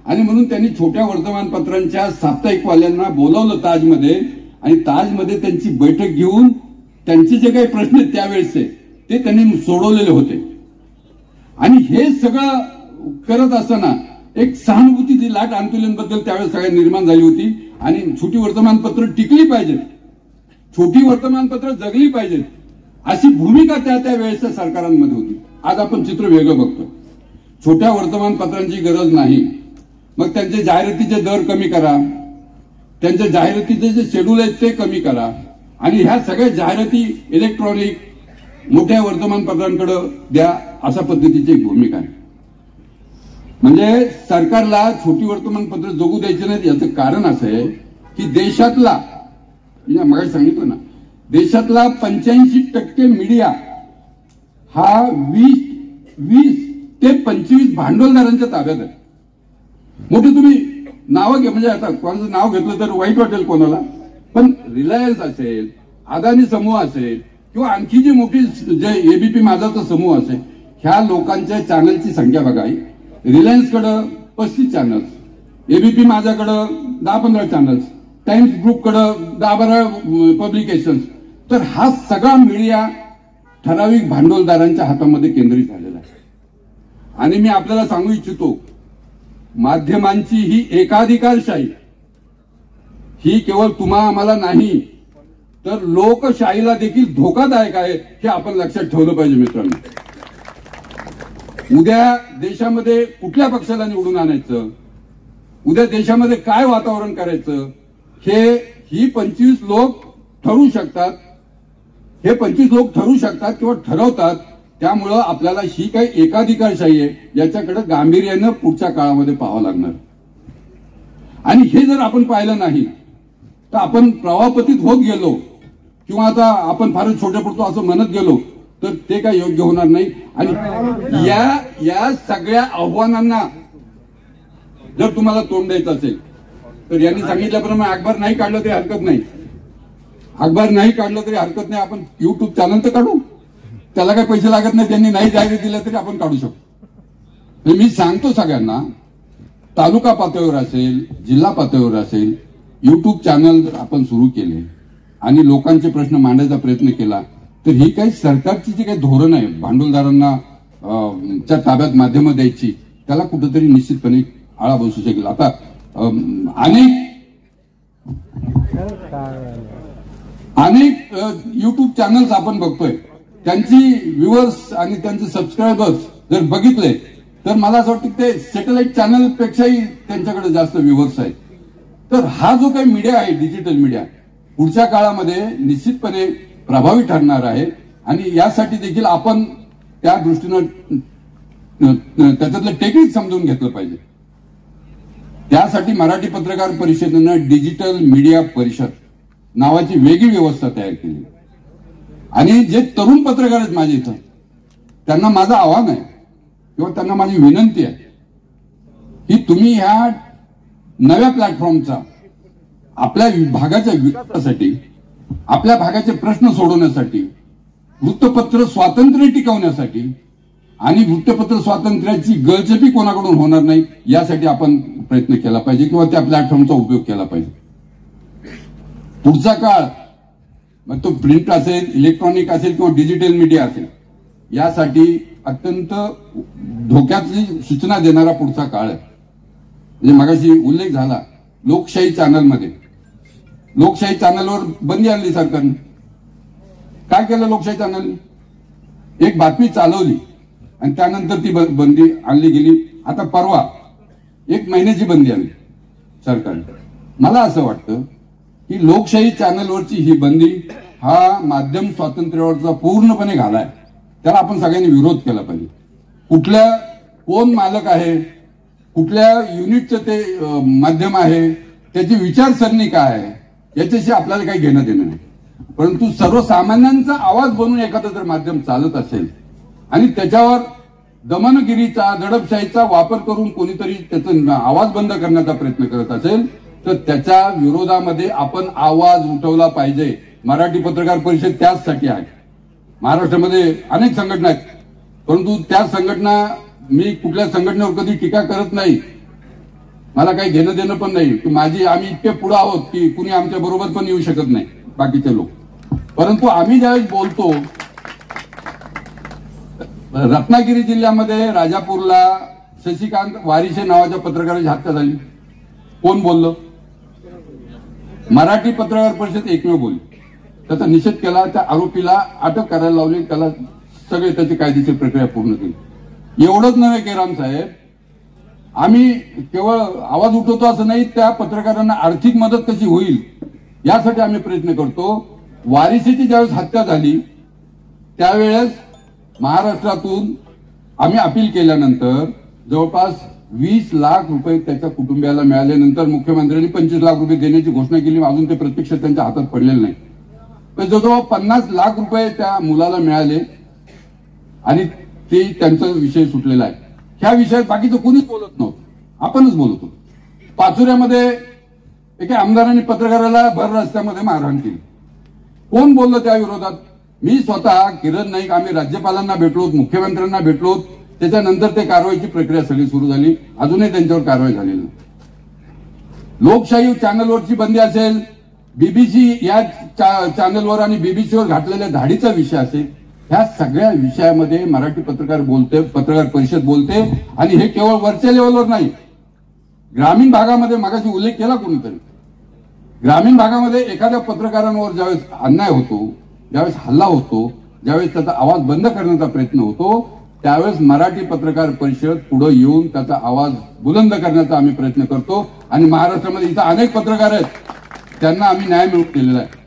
आणि म्हणून त्यांनी छोट्या वर्तमानपत्रांच्या साप्ताहिकवाल्यांना बोलावलं ताजमध्ये आणि ताजमध्ये त्यांची बैठक घेऊन त्यांचे जे काही प्रश्न आहेत त्यावेळेसचे ते त्यांनी सोडवलेले होते. आणि हे सगळं करत असताना एक सहानुभूतीची लाट अंतुलेंबद्दल त्यावेळेस सगळ्यांना निर्माण झाली होती. आणि छोटी वर्तमानपत्र टिकली पाहिजेत, छोटी वर्तमानपत्र जगली पाहिजेत अशी भूमिका त्या वेळेसच्या सरकारांमध्ये होती. आज आपण चित्र वेगळं बघतो. छोट्या वर्तमानपत्रांची गरज नाही, मग त्यांचे जाहिरातीचे दर कमी करा, त्यांच्या जाहिरातीचे जे शेड्यूल आहेत ते कमी करा आणि ह्या सगळ्या जाहिराती इलेक्ट्रॉनिक मोठ्या वर्तमानपत्रांकडे द्या, अशा पद्धतीची एक भूमिका आहे. म्हणजे सरकारला छोटी वर्तमानपत्र जगू द्यायची नाहीत. याचं कारण असं आहे की देशातला, मगाशी सांगितलं ना, देशातला 85% मीडिया हा 20 ते 25 भांडवलदारांच्या ताब्यात आहे. मोठे तुम्ही नावं घ्या, म्हणजे आता कोणाचं नाव घेतलं तर वाईट वाटेल कोणाला, पण रिलायन्स असेल, अदानी समूह असेल किंवा आणखी जी मोठी जे एबीपी माझाचा समूह असेल, ह्या लोकांच्या चॅनलची संख्या बघा. रिलायन्सकडं 35 चॅनल्स, एबीपी माझ्याकडं 10-15 चॅनल्स, टाइम्स ग्रुपकडं 10-12 पब्लिकेशन्स. तर हा सगळा मीडिया ठराविक भांडवलदारांच्या हातामध्ये केंद्रित झालेला आहे. आणि मी आपल्याला सांगू इच्छितो, माध्यमांची ही एकाधिकारशाही ही केवळ तुम्हा आम्हाला नाही तर लोकशाहीला देखील धोकादायक आहे, हे आपण लक्षात ठेवलं पाहिजे मित्रांनो. उद्या देशामध्ये कुठल्या पक्षाला निवडून आणायचं, उद्या देशामध्ये काय वातावरण करायचं, ही 25 लोक ठरवू शकतात. हे 25 लोक ठरवू शकतात किंवा ठरवतात. त्यामुळं आपल्याला ही काही एकाधिकारशाही आहे याच्याकडे गांभीर्यानं पुढच्या काळामध्ये पाहावं लागणार. आणि हे जर आपण पाहिलं नाही तर आपण प्रवाहपतीत होत गेलो किंवा आता आपण फारच छोटे पडतो असं म्हणत गेलो तर ते काय योग्य होणार नाही. आणि या सगळ्या आव्हानांना जर तुम्हाला तोंड द्यायचं असेल तर यांनी सांगितल्याप्रमाणे अखबार नाही काढलं तरी हरकत नाही. अखबार नाही काढलं तरी हरकत नाही. आपण युट्यूब चॅनल तर काढू, त्याला काही पैसे लागत नाही. त्यांनी नाही जाहिरात दिल्या तरी आपण काढू शकतो. मी सांगतो सगळ्यांना, तालुका पातळीवर असेल, जिल्हा पातळीवर असेल, युट्यूब चॅनल जर आपण सुरू केले आणि लोकांचे प्रश्न मांडायचा प्रयत्न केला तर ही काही सरकारची जी काही धोरण आहे भांडवलदारांना च्या ताब्यात माध्यमं द्यायची, त्याला कुठेतरी निश्चितपणे आळा बसू शकेल. आता अनेक युट्यूब चॅनल्स आपण बघतोय, त्यांची व्ह्युअर्स आणि त्यांचे सबस्क्रायबर्स जर बघितले तर मला असं वाटतं की ते सॅटेलाइट चॅनल पेक्षाही त्यांच्याकडे जास्त व्ह्युअर्स आहेत. तर हा जो काही मीडिया आहे, डिजिटल मीडिया, पुढच्या काळामध्ये निश्चितपणे प्रभावी ठरणार आहे. आणि यासाठी देखील आपण त्या दृष्टीनं त्याच्यातलं टेक्निक समजून घेतलं पाहिजे. त्यासाठी मराठी पत्रकार परिषदेनं डिजिटल मीडिया परिषद नावाची वेगळी व्यवस्था तयार केली. आणि जे तरुण पत्रकार आहेत माझे इथं, त्यांना माझं आव्हान आहे किंवा त्यांना माझी विनंती आहे की तुम्ही ह्या नव्या प्लॅटफॉर्मचा आपल्या भागाच्या विकासासाठी, आपल्या भागाचे प्रश्न सोडवण्यासाठी, वृत्तपत्र स्वातंत्र्य टिकवण्यासाठी आणि वृत्तपत्र स्वातंत्र्याची गळचेपी कोणाकडून होणार नाही यासाठी आपण प्रयत्न केला पाहिजे किंवा त्या प्लॅटफॉर्मचा उपयोग केला पाहिजे. पुढचा काळ मग तो प्रिंट असेल, इलेक्ट्रॉनिक असेल किंवा डिजिटल मीडिया असेल, यासाठी अत्यंत धोक्याची सूचना देणारा पुढचा काळ आहे. म्हणजे मगाशी उल्लेख झाला, लोकशाही चॅनलमध्ये, लोकशाही चॅनलवर बंदी आणली सरकारने. काय केलं लोकशाही चॅनलने? एक बातमी चालवली आणि त्यानंतर ती बंदी आणली गेली. आता परवा 1 महिन्याची बंदी आणली सरकारने. मला असं वाटतं की लोकशाही चॅनलवरची ही बंदी हा माध्यम स्वातंत्र्यावरचा पूर्णपणे घाला आहे. त्याला आपण सगळ्यांनी विरोध केला पाहिजे. कोण मालक आहे, कुठल्या युनिटचं ते माध्यम आहे, त्याची विचारसरणी काय आहे, याच्याशी आपल्याला काही घेणं देणं नाही. परंतु सर्वसामान्यांचा आवाज बनून एखादं जर माध्यम चालत असेल आणि त्याच्यावर दमनगिरीचा, दडपशाहीचा वापर करून कोणीतरी त्याचा आवाज बंद करण्याचा प्रयत्न करत असेल तर त्याच्या विरोधामध्ये आपण आवाज उठवला पाहिजे. मराठी पत्रकार परिषद त्याचसाठी आहे. महाराष्ट्रामध्ये अनेक संघटना आहेत, परंतु त्या संघटना, मी कुठल्या संघटनेवर कधी टीका करत नाही, मला काही घेणं देणं पण नाही की आम्ही इतके पुढे आहोत की कुणी आमच्या बरोबर पण येऊ शकत नाही बाकीचे लोक. परंतु आम्ही ज्यावेळेस बोलतो, रत्नागिरी जिल्ह्यामध्ये राजापूरला शशिकांत वारिशे नावाच्या पत्रकाराची हत्या झाली. कोण बोललं? मराठी पत्रकार परिषद एकमेव बोलली. त्याचा निषेध केला, त्या आरोपीला अटक करायला लावली, त्याला सगळे त्याची कायदेशीर प्रक्रिया पूर्ण केली. एवढंच नव्हे केराम साहेब, आम्ही केवळ आवाज उठवतो असं नाही, त्या पत्रकारांना आर्थिक मदत कशी होईल यासाठी आम्ही प्रयत्न करतो. वारिसेची ज्यावेळेस हत्या झाली त्यावेळेस महाराष्ट्रातून आम्ही अपील केल्यानंतर जवळपास 20 लाख रुपये त्याच्या कुटुंबियाला मिळाल्यानंतर मुख्यमंत्र्यांनी 25 लाख रुपये देण्याची घोषणा केली. अजून ते प्रत्यक्ष त्यांच्या हातात पडलेले नाही. पण जवळजवळ 50 लाख रुपये त्या मुलाला मिळाले आणि ते त्यांचा विषय सुटलेला आहे. ह्या विषयात बाकीचं कोणीच बोलत नव्हतं, आपणच बोलत होतो. पाचोऱ्यामध्ये एका आमदारांनी पत्रकाराला भर रस्त्यामध्ये मारहाण केली. कोण बोललं त्या विरोधात? मी स्वतः, किरण नाईक, आम्ही राज्यपालांना भेटलो, मुख्यमंत्र्यांना भेटलो. त्याच्यानंतर ते कारवाईची प्रक्रिया सगळी सुरू झाली. अजूनही त्यांच्यावर कारवाई झालेली नाही. लोकशाही चॅनलवरची बंदी असेल, बीबीसी या चॅनलवर आणि बीबीसीवर घातलेल्या धाडीचा विषय असेल, ह्या सगळ्या विषयामध्ये मराठी पत्रकार परिषद बोलते. आणि हे केवळ वरच्या लेवलवर नाही, ग्रामीण भागामध्ये मगाशी उल्लेख केला कोणीतरी, ग्रामीण भागामध्ये एखाद्या पत्रकारांवर ज्यावेळेस अन्याय होतो, ज्यावेळेस हल्ला होतो, ज्यावेळेस त्याचा आवाज बंद करण्याचा प्रयत्न होतो, त्यावेळेस मराठी पत्रकार परिषद पुढे येऊन त्याचा आवाज बुलंद करण्याचा आम्ही प्रयत्न करतो. आणि महाराष्ट्रामध्ये इथं अनेक पत्रकार आहेत, त्यांना आम्ही न्याय मिळवून दिलेला आहे.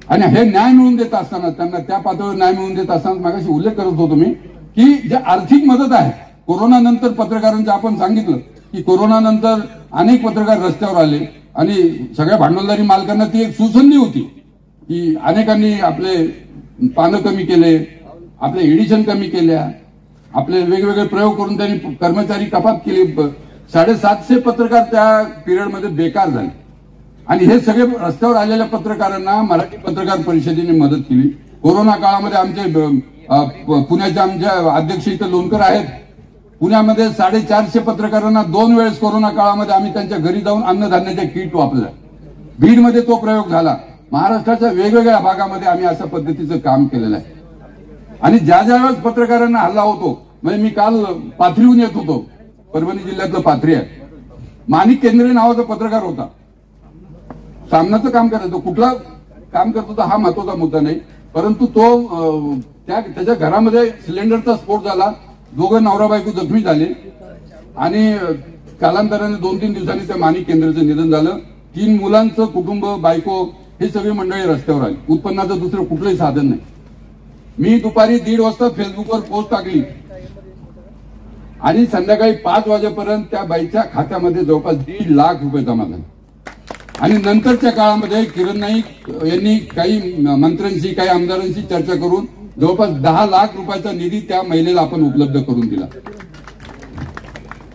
आणि हे न्याय मिळवून देत असताना, त्यांना त्या पातळीवर न्याय मिळवून देत असताना मागाशी उल्लेख करत होतो मी की जे आर्थिक मदत आहे, कोरोना नंतर पत्रकारांचं आपण सांगितलं की कोरोना नंतर अनेक पत्रकार रस्त्यावर आले आणि सगळ्या भांडवलदारी मालकांना ती एक सुसंधी होती की अनेकांनी आपले पानं कमी केले, आपले एडिशन कमी केल्या, आपले वेगवेगळे प्रयोग करून त्यांनी कर्मचारी कपात केली. 750 पत्रकार त्या पिरियडमध्ये बेकार झाले. आणि हे सगळे रस्त्यावर आलेल्या पत्रकारांना मराठी पत्रकार परिषदेने मदत केली. कोरोना काळामध्ये आमचे पुण्याचे आमच्या अध्यक्ष इथं लोणकर आहेत. पुण्यामध्ये 450 पत्रकारांना 2 वेळेस कोरोना काळामध्ये आम्ही त्यांच्या घरी जाऊन अन्नधान्याच्या किट वापरल्या. बीडमध्ये तो प्रयोग झाला. महाराष्ट्राच्या वेगवेगळ्या भागामध्ये आम्ही अशा पद्धतीचं काम केलेलं आहे. आणि ज्या वेळेस पत्रकारांना हल्ला होतो, म्हणजे मी काल पाथरीहून येत होतो, परभणी जिल्ह्यातलं पाथरी आहे. माणिक केंद्रे नावाचा पत्रकार होता. सामनाचं काम करायचो, कुठला काम करत होता हा महत्वाचा मुद्दा नाही, परंतु तो त्याच्या घरामध्ये सिलेंडरचा स्फोट झाला. दोघं नवरा बायको जखमी झाले आणि कालांतराने 2-3 दिवसांनी त्या माणिक केंद्राचं निधन झालं. 3 मुलांचं कुटुंब, बायको हे सगळी मंडळी रस्त्यावर आली. उत्पन्नाचं दुसरं कुठलंही साधन नाही. मी दुपारी 1:30 वाजता फेसबुकवर पोस्ट टाकली आणि संध्याकाळी 5 वाजेपर्यंत त्या बाईच्या खात्यामध्ये जवळपास 1.5 लाख रुपये जमा झाले. आणि नंतरच्या काळामध्ये किरण नाईक यांनी काही मंत्र्यांशी, काही आमदारांशी चर्चा करून जवळपास 10 लाख रुपयाचा निधी त्या महिलेला आपण उपलब्ध करून दिला.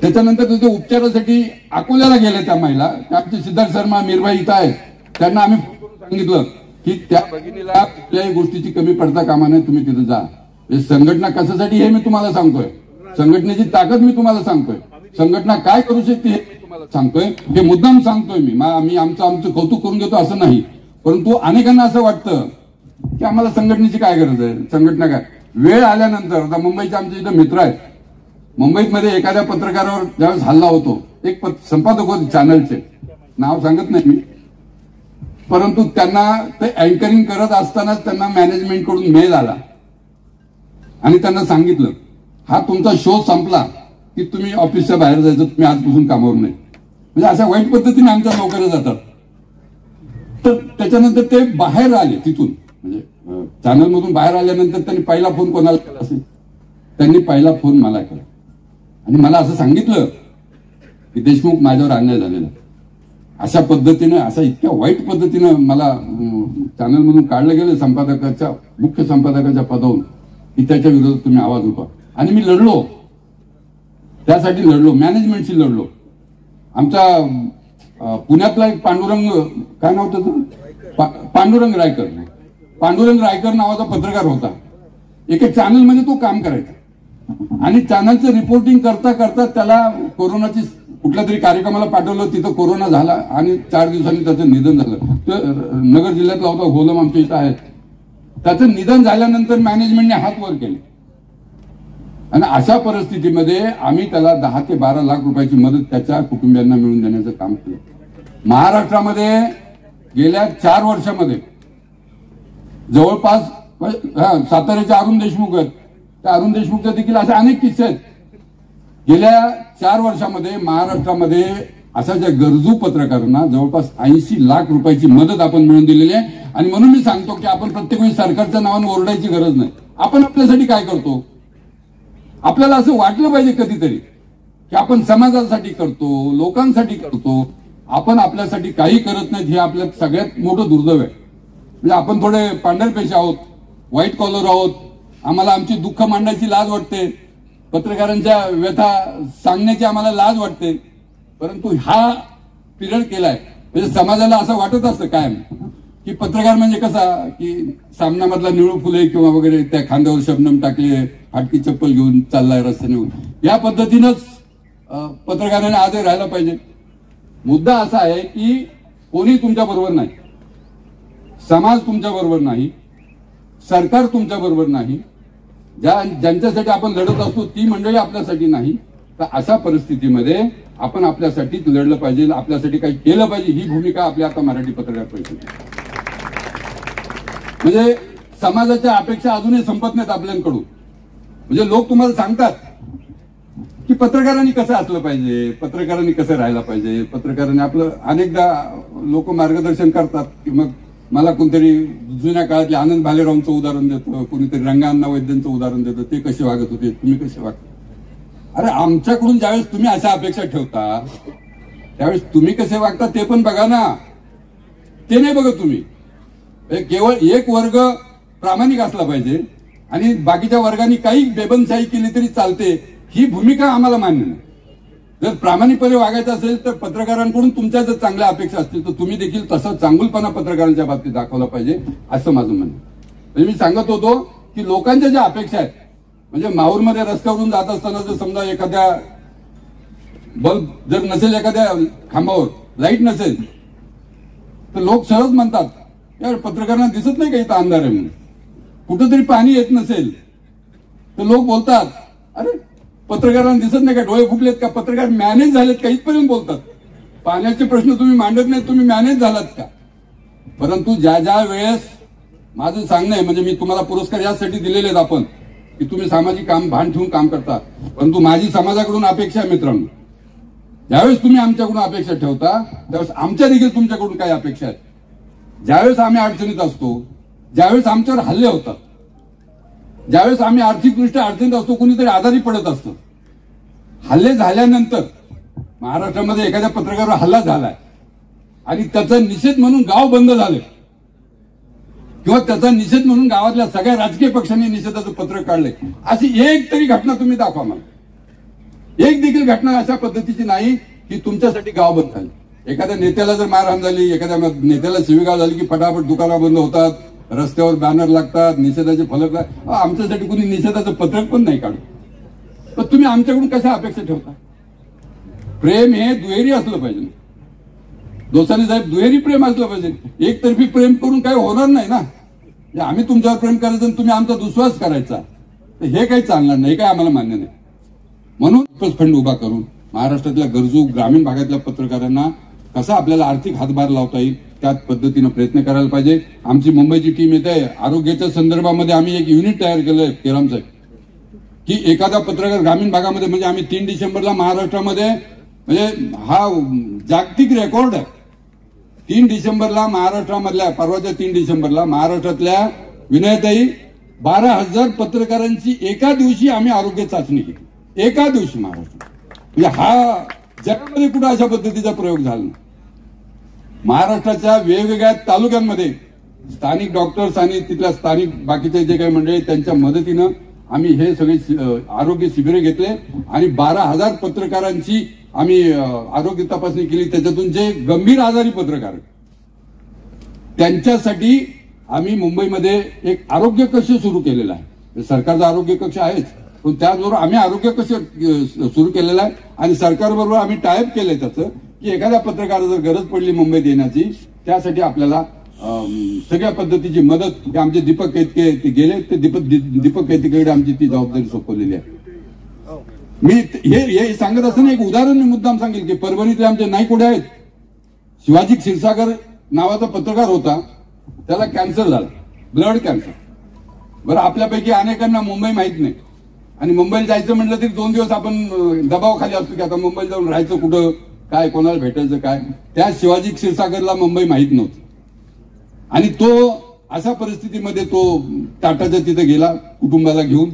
त्याच्यानंतर तिथे उपचारासाठी अकोल्याला गेल्या त्या महिला. आमचे सिद्धार्थ शर्मा, मीरबाई इथं आहेत. त्यांना आम्ही फोन करून सांगितलं की त्या भगिनीला कुठल्याही गोष्टीची कमी पडता कामा नये, तुम्ही तिथे जा. हे संघटना कशासाठी हे मी तुम्हाला सांगतोय. संघटनेची ताकद मी तुम्हाला सांगतोय. संघटना काय करू शकते हे मी तुम्हाला सांगतोय. हे मुद्दाम सांगतोय मी आमचं कौतुक करून घेतो असं नाही. परंतु अनेकांना असं वाटतं की आम्हाला संघटनेची काय गरज आहे, संघटना काय. वेळ आल्यानंतर आता मुंबईचे आमचे इथं मित्र आहेत. मुंबईमध्ये एखाद्या पत्रकारावर ज्यावेळेस हल्ला होतो, एक संपादक होते चॅनलचे, नाव सांगत नाही मी, परंतु त्यांना ते अँकरिंग करत असतानाच त्यांना मॅनेजमेंटकडून मेल आला आणि त्यांना सांगितलं हा तुमचा शो संपला की तुम्ही ऑफिसच्या बाहेर जायचं, तुम्ही आजपासून कामावर नाही. म्हणजे अशा वाईट पद्धतीने आमच्या नोकऱ्या जातात. तर त्याच्यानंतर ते बाहेर आले तिथून, म्हणजे चॅनलमधून बाहेर आल्यानंतर त्यांनी पहिला फोन कोणाला केला असेल, त्यांनी पहिला फोन मला केला आणि मला असं सांगितलं की देशमुख माझ्यावर अन्याय झालेला. अशा पद्धतीनं, अशा इतक्या वाईट पद्धतीनं मला चॅनलमधून काढलं गेलं संपादकाच्या, मुख्य संपादकाच्या पदावरून, की त्याच्या विरोधात तुम्ही आवाज उठवा. आणि मी लढलो, त्यासाठी लढलो, मॅनेजमेंटशी लढलो. आमचा पुण्यातला एक पांडुरंग, काय नाव त्याचं, पांडुरंग रायकर नावाचा पत्रकार होता. एका चॅनलमध्ये तो काम करायचा आणि चॅनलचं रिपोर्टिंग करता करता त्याला कोरोनाची कुठल्या तरी कार्यक्रमाला पाठवलं, तिथं कोरोना झाला आणि 4 दिवसांनी त्याचं निधन झालं. नगर जिल्ह्यातला होता, होलम आमच्या इथं आहेत. त्याचं निधन झाल्यानंतर मॅनेजमेंटने हात वर केले आणि अशा परिस्थितीमध्ये आम्ही त्याला 10 ते 12 लाख रुपयाची मदत त्याच्या कुटुंबियांना मिळवून देण्याचं काम केलं. महाराष्ट्रामध्ये गेल्या 4 वर्षामध्ये जवळपास साताऱ्याचे अरुण देशमुख आहेत, त्या अरुण देशमुखचे देखील असे अनेक किस्से आहेत. गेल्या 4 वर्षामध्ये महाराष्ट्रामध्ये अशा ज्या गरजू पत्रकारांना जवळपास 80 लाख रुपयाची मदत आपण मिळवून दिलेली आहे. आणि म्हणून मी सांगतो की आपण प्रत्येक वेळी सरकारच्या नावानं ओरडायची गरज नाही. आपण आपल्यासाठी काय करतो, आपल्याला असं वाटलं पाहिजे कधीतरी की आपण समाजासाठी करतो, लोकांसाठी करतो. आपण आपल्यासाठी काही करत नाहीत, हे आपल्यात सगळ्यात मोठं दुर्दैव आहे. म्हणजे आपण थोडे पांढरपेशी आहोत, व्हाईट कॉलर आहोत. आम्हाला आमची दुःख मांडायची लाज वाटते, पत्रकारांच्या व्यथा सांगण्याची आम्हाला लाज वाटते. परंतु हा पिरियड केलाय म्हणजे समाजाला असं वाटत असतं कायम की पत्रकार म्हणजे कसा, की सामनामधला निळू फुले किंवा वगैरे, त्या खांद्यावर शबनम टाकले, फाटकी चप्पल घेऊन चाललाय रस्त्याने, या पद्धतीनंच पत्रकारांनी आजही राहायला पाहिजे. मुद्दा असा आहे की कोणी तुमच्या बरोबर नाही, समाज तुमच्या बरोबर नाही, सरकार तुमच्या बरोबर नाही. ज्यांच्यासाठी आपण लढत असतो ती मंडळी आपल्यासाठी नाही. तर अशा परिस्थितीमध्ये आपण आपल्यासाठीच लढलं पाहिजे, आपल्यासाठी काही केलं पाहिजे, ही भूमिका आपल्या आता मराठी पत्रकार परिषदेची. म्हणजे समाजाच्या अपेक्षा अजूनही संपत नाहीत आपल्याकडून. म्हणजे लोक तुम्हाला सांगतात की पत्रकारांनी कसं असलं पाहिजे, पत्रकारांनी कसं राहायला पाहिजे, पत्रकारांनी आपलं, अनेकदा लोक मार्गदर्शन करतात की मग मला कोणतरी जुन्या काळातले आनंद भालेरावांचं उदाहरण देतं, कोणीतरी रंगाअण्णा वैद्यांचं उदाहरण देतं, ते कसे वागत होते, तुम्ही कसे वागता. अरे आमच्याकडून ज्यावेळेस तुम्ही अशा अपेक्षा ठेवता त्यावेळेस तुम्ही कसे वागता ते पण बघा ना, ते नाही बघत तुम्ही. केवळ एक वर्ग प्रामाणिक असला पाहिजे आणि बाकीच्या वर्गांनी काही बेबनशाही केली तरी चालते, ही भूमिका आम्हाला मान्य नाही. जर प्रामाणिकपणे वागायचं असेल तर पत्रकारांकडून तुमच्या जर चांगल्या अपेक्षा असतील तर तुम्ही देखील तसा चांगुलपणा पत्रकारांच्या बाबतीत दाखवला पाहिजे, असं माझं म्हणणं. म्हणजे मी सांगत होतो की लोकांच्या ज्या अपेक्षा आहेत, म्हणजे माहूरमध्ये रस्त्यावरून जात असताना जर समजा एखाद्या बल्ब जर नसेल, एखाद्या खांबावर लाईट नसेल, तर लोक सहज म्हणतात यार पत्रकारांना दिसत नाही का इथं अंधार आहे म्हणून. कुठंतरी पाणी येत नसेल तर लोक बोलतात अरे पत्रकारांना दिसत नाही का, डोळे फुटलेत का, पत्रकार मॅनेज झालेत का, इथपर्यंत बोलतात. पाण्याचे प्रश्न तुम्ही मांडत नाही, तुम्ही मॅनेज झालात का. परंतु ज्या ज्या वेळेस माझं सांगणं आहे, म्हणजे मी तुम्हाला पुरस्कार यासाठी दिलेले आहेत आपण की तुम्ही सामाजिक काम भान ठेवून काम करता, परंतु माझी समाजाकडून अपेक्षा आहे मित्रांनो, ज्यावेळेस तुम्ही आमच्याकडून अपेक्षा ठेवता त्यावेळेस आमच्या देखील तुमच्याकडून काही अपेक्षा आहेत. ज्यावेळेस आम्ही अडचणीत असतो, ज्यावेळेस आमच्यावर हल्ले होतात, ज्यावेळेस आम्ही आर्थिकदृष्ट्या अडचणीत असतो, कुणीतरी आजारी पडत असतं, हल्ले झाल्यानंतर महाराष्ट्रामध्ये एखाद्या पत्रकारावर हल्ला झालाय आणि त्याचा निषेध म्हणून गाव बंद झाले किंवा त्याचा निषेध म्हणून गावातल्या सगळ्या राजकीय पक्षांनी निषेधाचं पत्रक काढले, अशी एक तरी घटना तुम्ही दाखवा मला. एक देखील घटना अशा पद्धतीची नाही की तुमच्यासाठी गाव बंद झाले. एखाद्या नेत्याला जर मारहाण झाली, एखाद्या नेत्याला शिवीगाळ झाली की फटाफट दुकानं बंद होतात, रस्त्यावर बॅनर लागतात, निषेधाचे फलक लागतात. आमच्यासाठी कुणी निषेधाचं पत्रक पण नाही काढू. पण तुम्ही आमच्याकडून कशा अपेक्षा ठेवता. प्रेम हे दुहेरी असलं पाहिजे. दोसांनी साहेब दुहेरी प्रेम असलं पाहिजे. एकतर्फी प्रेम करून काही होणार नाही ना. आम्ही तुमच्यावर प्रेम करायचं आणि तुम्ही आमचा दुस्वास करायचा, तर हे काही चालणार नाही, काही आम्हाला मान्य नाही. म्हणून फंड उभा करून महाराष्ट्रातल्या गरजू ग्रामीण भागातल्या पत्रकारांना कसा आपल्याला आर्थिक हातभार लावता येईल त्याच पद्धतीनं प्रयत्न करायला पाहिजे. आमची मुंबईची टीम येत आहे. आरोग्याच्या संदर्भामध्ये आम्ही एक युनिट तयार केलंय केराम साहेब, की एखादा पत्रकार ग्रामीण भागामध्ये, म्हणजे आम्ही 3 डिसेंबरला महाराष्ट्रामध्ये, म्हणजे हा जागतिक रेकॉर्ड आहे. 3 डिसेंबरला महाराष्ट्रामधल्या, परवाच्या 3 डिसेंबरला महाराष्ट्रातल्या विनयताई 12,000 पत्रकारांची एका दिवशी आम्ही आरोग्य चाचणी केली. एका दिवशी महाराष्ट्रात. म्हणजे हा जगामध्ये कुठं अशा पद्धतीचा प्रयोग झाला नाही. महाराष्ट्राच्या वेगवेगळ्या तालुक्यांमध्ये स्थानिक डॉक्टर्स आणि तिथल्या स्थानिक बाकीचे जे काही मंडळी त्यांच्या मदतीनं आम्ही हे सगळे आरोग्य शिबिरे घेतले आणि 12,000 पत्रकारांची आम्ही आरोग्य तपासणी केली. त्याच्यातून जे गंभीर आजारी पत्रकार त्यांच्यासाठी आम्ही मुंबईमध्ये एक आरोग्य कक्ष सुरू केलेला आहे. सरकारचा आरोग्य कक्ष आहेच, पण त्याचबरोबर आम्ही आरोग्य कक्ष सुरू केलेला आहे आणि सरकारबरोबर आम्ही टायअप केलंय त्याचं, की एखाद्या पत्रकाराला जर गरज पडली मुंबईत येण्याची, त्यासाठी आपल्याला सगळ्या पद्धतीची मदत. आमचे दीपक कैतके ते गेले, ते दीपक कैतकेकडे आमची ती जबाबदारी सोपवलेली आहे. मी हे सांगत असताना एक उदाहरण मी मुद्दाम सांगेल की परभणीतले आमचे नाईकवडे आहेत. शिवाजी क्षीरसागर नावाचा पत्रकार होता, त्याला कॅन्सर झाला, ब्लड कॅन्सर. बरं, आपल्यापैकी अनेकांना मुंबई माहित नाही आणि मुंबईला जायचं म्हटलं तरी 2 दिवस आपण दबावाखाली असतो की आता मुंबईला जाऊन राहायचं कुठं, काय, कोणाला भेटायचं काय. त्या शिवाजी क्षीरसागरला मुंबई माहित नव्हती आणि तो अशा परिस्थितीमध्ये तो टाटाच्या तिथे गेला कुटुंबाला घेऊन.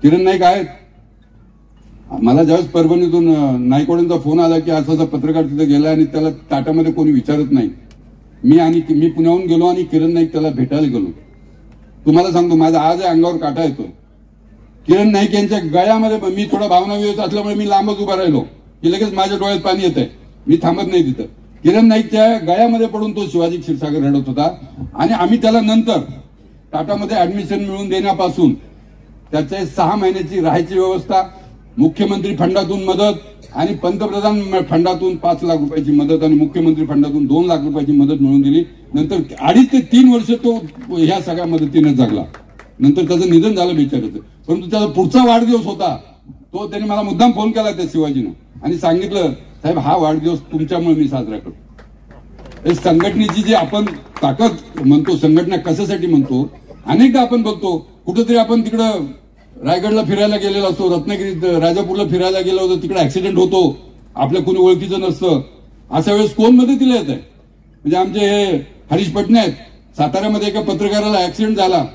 किरण नाईक आहेत. मला ज्यावेळेस परभणीतून नाईकवाड्यांचा फोन आला की असा पत्रकार तिथे गेला आणि त्याला टाटामध्ये कोणी विचारत नाही, मी पुण्याहून गेलो आणि किरण नाईक त्याला भेटायला गेलो. तुम्हाला सांगतो माझा आज अंगावर काटा येतो. किरण नाईक यांच्या गळ्यामध्ये, मी थोडा भावनावियोग असल्यामुळे मी लांबच उभा राहिलो की लगेच माझ्या डोळ्यात पाणी येत आहे, मी थांबत नाही तिथं. किरण नाईकच्या गळ्यामध्ये पडून तो शिवाजी क्षीरसागर रडत होता आणि आम्ही त्याला नंतर टाटामध्ये ऍडमिशन मिळवून देण्यापासून त्याचे 6 महिन्याची राहायची व्यवस्था, मुख्यमंत्री फंडातून मदत आणि पंतप्रधान फंडातून 5 लाख रुपयाची मदत आणि मुख्यमंत्री फंडातून 2 लाख रुपयाची मदत मिळवून दिली. नंतर 2.5 ते 3 वर्ष तो ह्या सगळ्या मदतीने जगला. नंतर त्याचं निधन झालं बिचाराचं. परंतु त्याचा पुढचा वाढदिवस होता, तो त्याने मला मुद्दाम फोन केला त्या शिवाजीनं आणि सांगितलं, साहेब हा वाढदिवस तुमच्यामुळे मी साजरा करतो. संघटनेची जी आपण ताकद म्हणतो, संघटना कशासाठी म्हणतो, अनेकदा आपण बोलतो. कुठेतरी आपण तिकडं रायगडला फिरायला गेलेलो असतो, रत्नागिरीत राजापूरला फिरायला गेलो होतो, तिकडे ऍक्सिडेंट होतो, आपल्या कोणी ओळखीचं नसतं. अशा वेळेस कोण मदतीला येत आहे. म्हणजे आमचे हे हरीश पटणे आहेत, साताऱ्यामध्ये एका पत्रकाराला ऍक्सिडेंट झाला,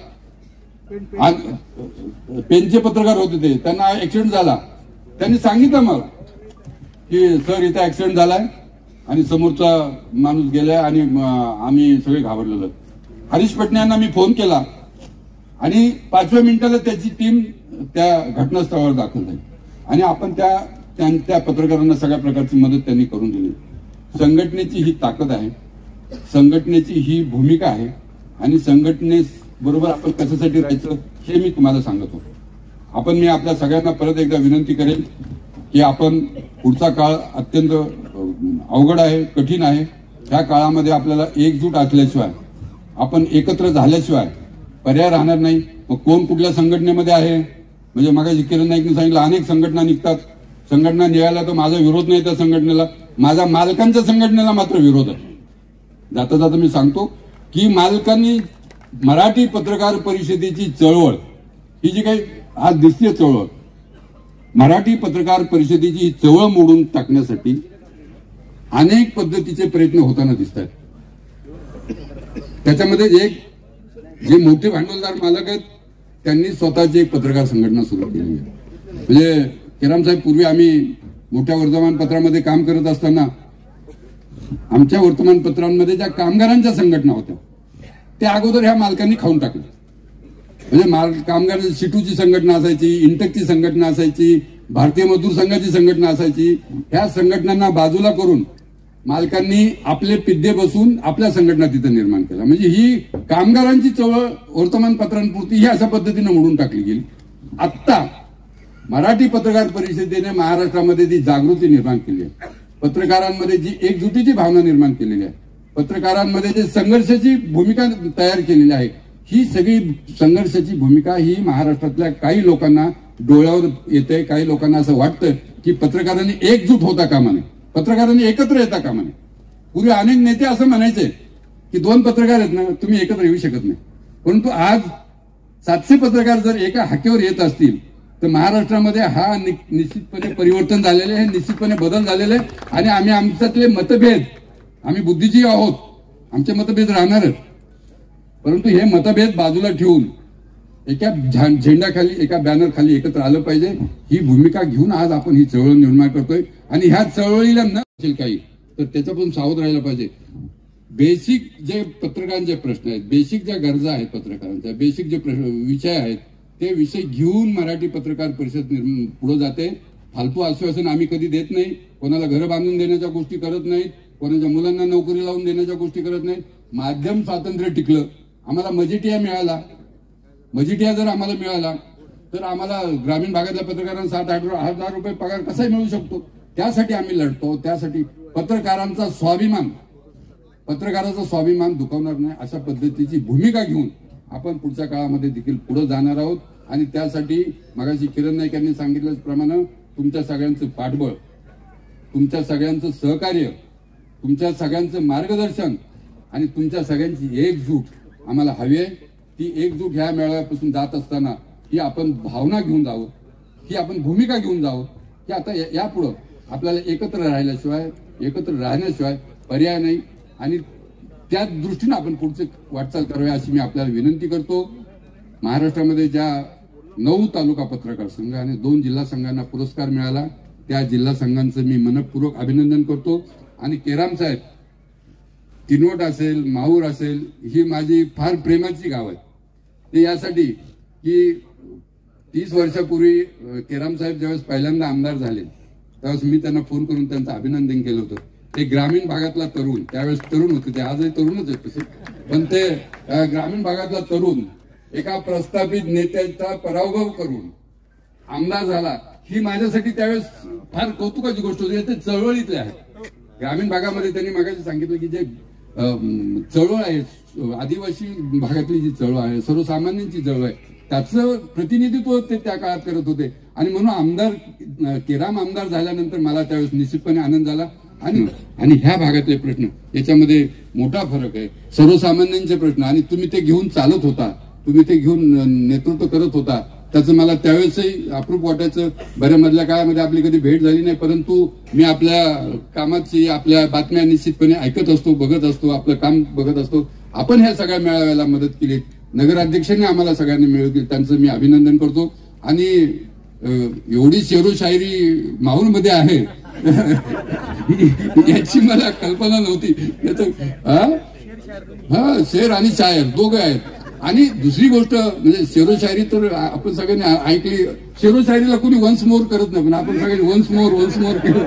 पेनचे पत्रकार होते ते, त्यांना ऍक्सिडेंट झाला. त्यांनी सांगितलं मला की सर इथे ऍक्सिडेंट झालाय आणि समोरचा माणूस गेलाय आणि आम्ही सगळे घाबरलेलो. हरीश पटणे यांना मी फोन केला आणि 5व्या मिनिटाला त्याची टीम त्या घटनास्थळावर दाखल झाली आणि आपण त्या पत्रकारांना सगळ्या प्रकारची मदत त्यांनी करून दिली. संघटनेची ही ताकद आहे, संघटनेची ही भूमिका आहे आणि संघटनेबरोबर आपण कशासाठी राहायचं हे मी तुम्हाला सांगतो. मी आपल्या सगळ्यांना परत एकदा विनंती करेन की आपण पुढचा काळ अत्यंत अवघड आहे, कठीण आहे. ह्या काळामध्ये आपल्याला एकजूट असल्याशिवाय, आपण एकत्र झाल्याशिवाय पर्याय राहणार नाही. मग कोण कुठल्या संघटनेमध्ये आहे, म्हणजे मगाशी किरण नाईकने सांगितलं अनेक संघटना निघतात. संघटना निघायला तर माझा विरोध नाही त्या संघटनेला, माझा मालकांच्या संघटनेला मात्र विरोध आहे. जाता जाता मी सांगतो की मालकांनी मराठी पत्रकार परिषदेची चळवळ ही जी काही आज दिसते चळवळ, मराठी पत्रकार परिषदेची ही चळवळ मोडून टाकण्यासाठी अनेक पद्धतीचे प्रयत्न होताना दिसत आहेत. त्याच्यामध्ये एक जे मोठे भांडवलदार मालक आहेत त्यांनी स्वतःची एक पत्रकार संघटना सुरू केली आहे. म्हणजे केराम साहेब, पूर्वी आम्ही मोठ्या वर्तमानपत्रामध्ये काम करत असताना आमच्या वर्तमानपत्रांमध्ये ज्या कामगारांच्या संघटना होत्या त्या अगोदर ह्या मालकांनी खाऊन टाकल्या. म्हणजे कामगार सिटूची संघटना असायची, इंटकची संघटना असायची, भारतीय मजदूर संघाची संघटना असायची. ह्या संघटनांना बाजूला करून मालकांनी आपले पिद्दे बसून आपल्या संघटना तिथे निर्माण केल्या. म्हणजे ही कामगारांची चळवळ वर्तमानपत्रांपुरती ही अशा पद्धतीने मोडून टाकली गेली. आत्ता मराठी पत्रकार परिषदेने महाराष्ट्रामध्ये जी जागृती निर्माण केली आहे, पत्रकारांमध्ये जी एकजुटीची भावना निर्माण केलेली आहे, पत्रकारांमध्ये जे संघर्षाची भूमिका तयार केलेली आहे, ही सगळी संघर्षाची भूमिका ही महाराष्ट्रातल्या काही लोकांना डोळ्यावर येते. काही लोकांना असं वाटतं की पत्रकारांनी एकजूट होता कामा नये, पत्रकारांनी एकत्र येता कामा नये. पूर्वी अनेक नेते असं म्हणायचे की 2 पत्रकार आहेत ना, तुम्ही एकत्र येऊ शकत नाही. परंतु आज 700 पत्रकार जर एका हाकेवर येत असतील तर महाराष्ट्रामध्ये हा निश्चितपणे परिवर्तन झालेले आहे, निश्चितपणे बदल झालेले आहे. आणि आम्ही आमच्यातले मतभेद, आम्ही बुद्धिजीवी आहोत, आमचे मतभेद राहणारच, परंतु हे मतभेद बाजूला ठेवून एका झेंड्याखाली, एका बॅनर खाली एकत्र आलं पाहिजे. ही भूमिका घेऊन आज आपण ही चळवळ निर्माण करतोय आणि ह्या चळवळीला न असेल काही तर त्याच्यापासून सावध राहायला पाहिजे. बेसिक जे पत्रकारांचे प्रश्न आहेत, बेसिक ज्या गरजा आहेत पत्रकारांच्या, बेसिक जे विषय आहेत ते विषय घेऊन मराठी पत्रकार परिषद पुढे जाते. फालतू आश्वासन आम्ही कधी देत नाही, कोणाला घरं बांधून देण्याच्या गोष्टी करत नाहीत, कोणाच्या मुलांना नोकरी लावून देण्याच्या गोष्टी करत नाहीत. माध्यम स्वातंत्र्य टिकलं, आम्हाला मजिटिया मिळाला, मजिटिया जर आम्हाला मिळाला तर आम्हाला ग्रामीण भागातल्या पत्रकारांना 7,000 रुपये पगार कसाही मिळू शकतो. त्यासाठी आम्ही लढतो. त्यासाठी पत्रकारांचा स्वाभिमान दुखावणार नाही अशा पद्धतीची भूमिका घेऊन आपण पुढच्या काळामध्ये देखील पुढे जाणार आहोत. आणि त्यासाठी मगाशी किरण नाईक यांनी सांगितल्याप्रमाणे तुमच्या सगळ्यांचं पाठबळ, तुमच्या सगळ्यांचं सहकार्य, तुमच्या सगळ्यांचं मार्गदर्शन आणि तुमच्या सगळ्यांची एकजूट आम्हाला हवी आहे. ती एकजूट ह्या मेळाव्यापासून जात असताना ही आपण भावना घेऊन जावं, ही आपण भूमिका घेऊन जावं की आता यापुढं आपल्याला एकत्र राहण्याशिवाय पर्याय नाही. आणि त्या दृष्टीने आपण पुढचे वाटचाल करावी अशी मी आपल्याला विनंती करतो. महाराष्ट्रामध्ये ज्या 9 तालुका पत्रकार संघ आणि 2 जिल्हा संघांना पुरस्कार मिळाला त्या जिल्हा संघांचं मी मनपूर्वक अभिनंदन करतो. आणि केराम साहेब, किनवट असेल, माहूर असेल, ही माझी फार प्रेमाची गाव आहे. ते यासाठी की 30 वर्षापूर्वी केराम साहेब ज्यावेळेस पहिल्यांदा आमदार झाले त्यावेळेस मी त्यांना फोन करून त्यांचं अभिनंदन केलं होतं. ते ग्रामीण भागातला तरुण, त्यावेळेस तरुण होते, ते आजही तरुणच आहेत तसे, पण ते ग्रामीण भागातला तरुण एका प्रस्थापित नेत्याचा पराभव करून आमदार झाला, ही माझ्यासाठी त्यावेळेस फार कौतुकाची गोष्ट होती. ते चळवळीतले आहे. ग्रामीण भागामध्ये त्यांनी मागाशी सांगितलं की जे चळवळ आहे, आदिवासी भागातली जी चळवळ आहे, सर्वसामान्यांची चळवळ आहे, त्याचं प्रतिनिधित्व ते त्या काळात करत होते. आणि म्हणून केराम आमदार झाल्यानंतर मला त्यावेळेस निश्चितपणे आनंद झाला. आणि ह्या भागातले प्रश्न याच्यामध्ये मोठा फरक आहे. सर्वसामान्यांचे प्रश्न आणि तुम्ही ते घेऊन चालत होता, तुम्ही ते घेऊन नेतृत्व करत होता, त्याचं मला त्यावेळेसही अप्रूप वाटायचं. बऱ्या मधल्या काळामध्ये आपली कधी भेट झाली नाही, परंतु मी आपल्या कामाची, आपल्या बातम्या निश्चितपणे ऐकत असतो, बघत असतो, आपलं काम बघत असतो. आपण ह्या सगळ्या मेळाव्याला मदत केली, नगराध्यक्षांनी आम्हाला सगळ्यांनी मिळवून केली, त्यांचं मी अभिनंदन करतो. आणि एवढी शेरो शायरी माहूरमध्ये आहे याची मला कल्पना नव्हती. हा, शेर आणि शायर दोघं आहेत. आणि दुसरी गोष्ट म्हणजे शेरोशायरी तर आपण सगळ्यांनी ऐकली. शेरोशायरीला कुणी वन्स मोर करत नाही, पण आपण सगळ्यांनी वन्स मोर केलं.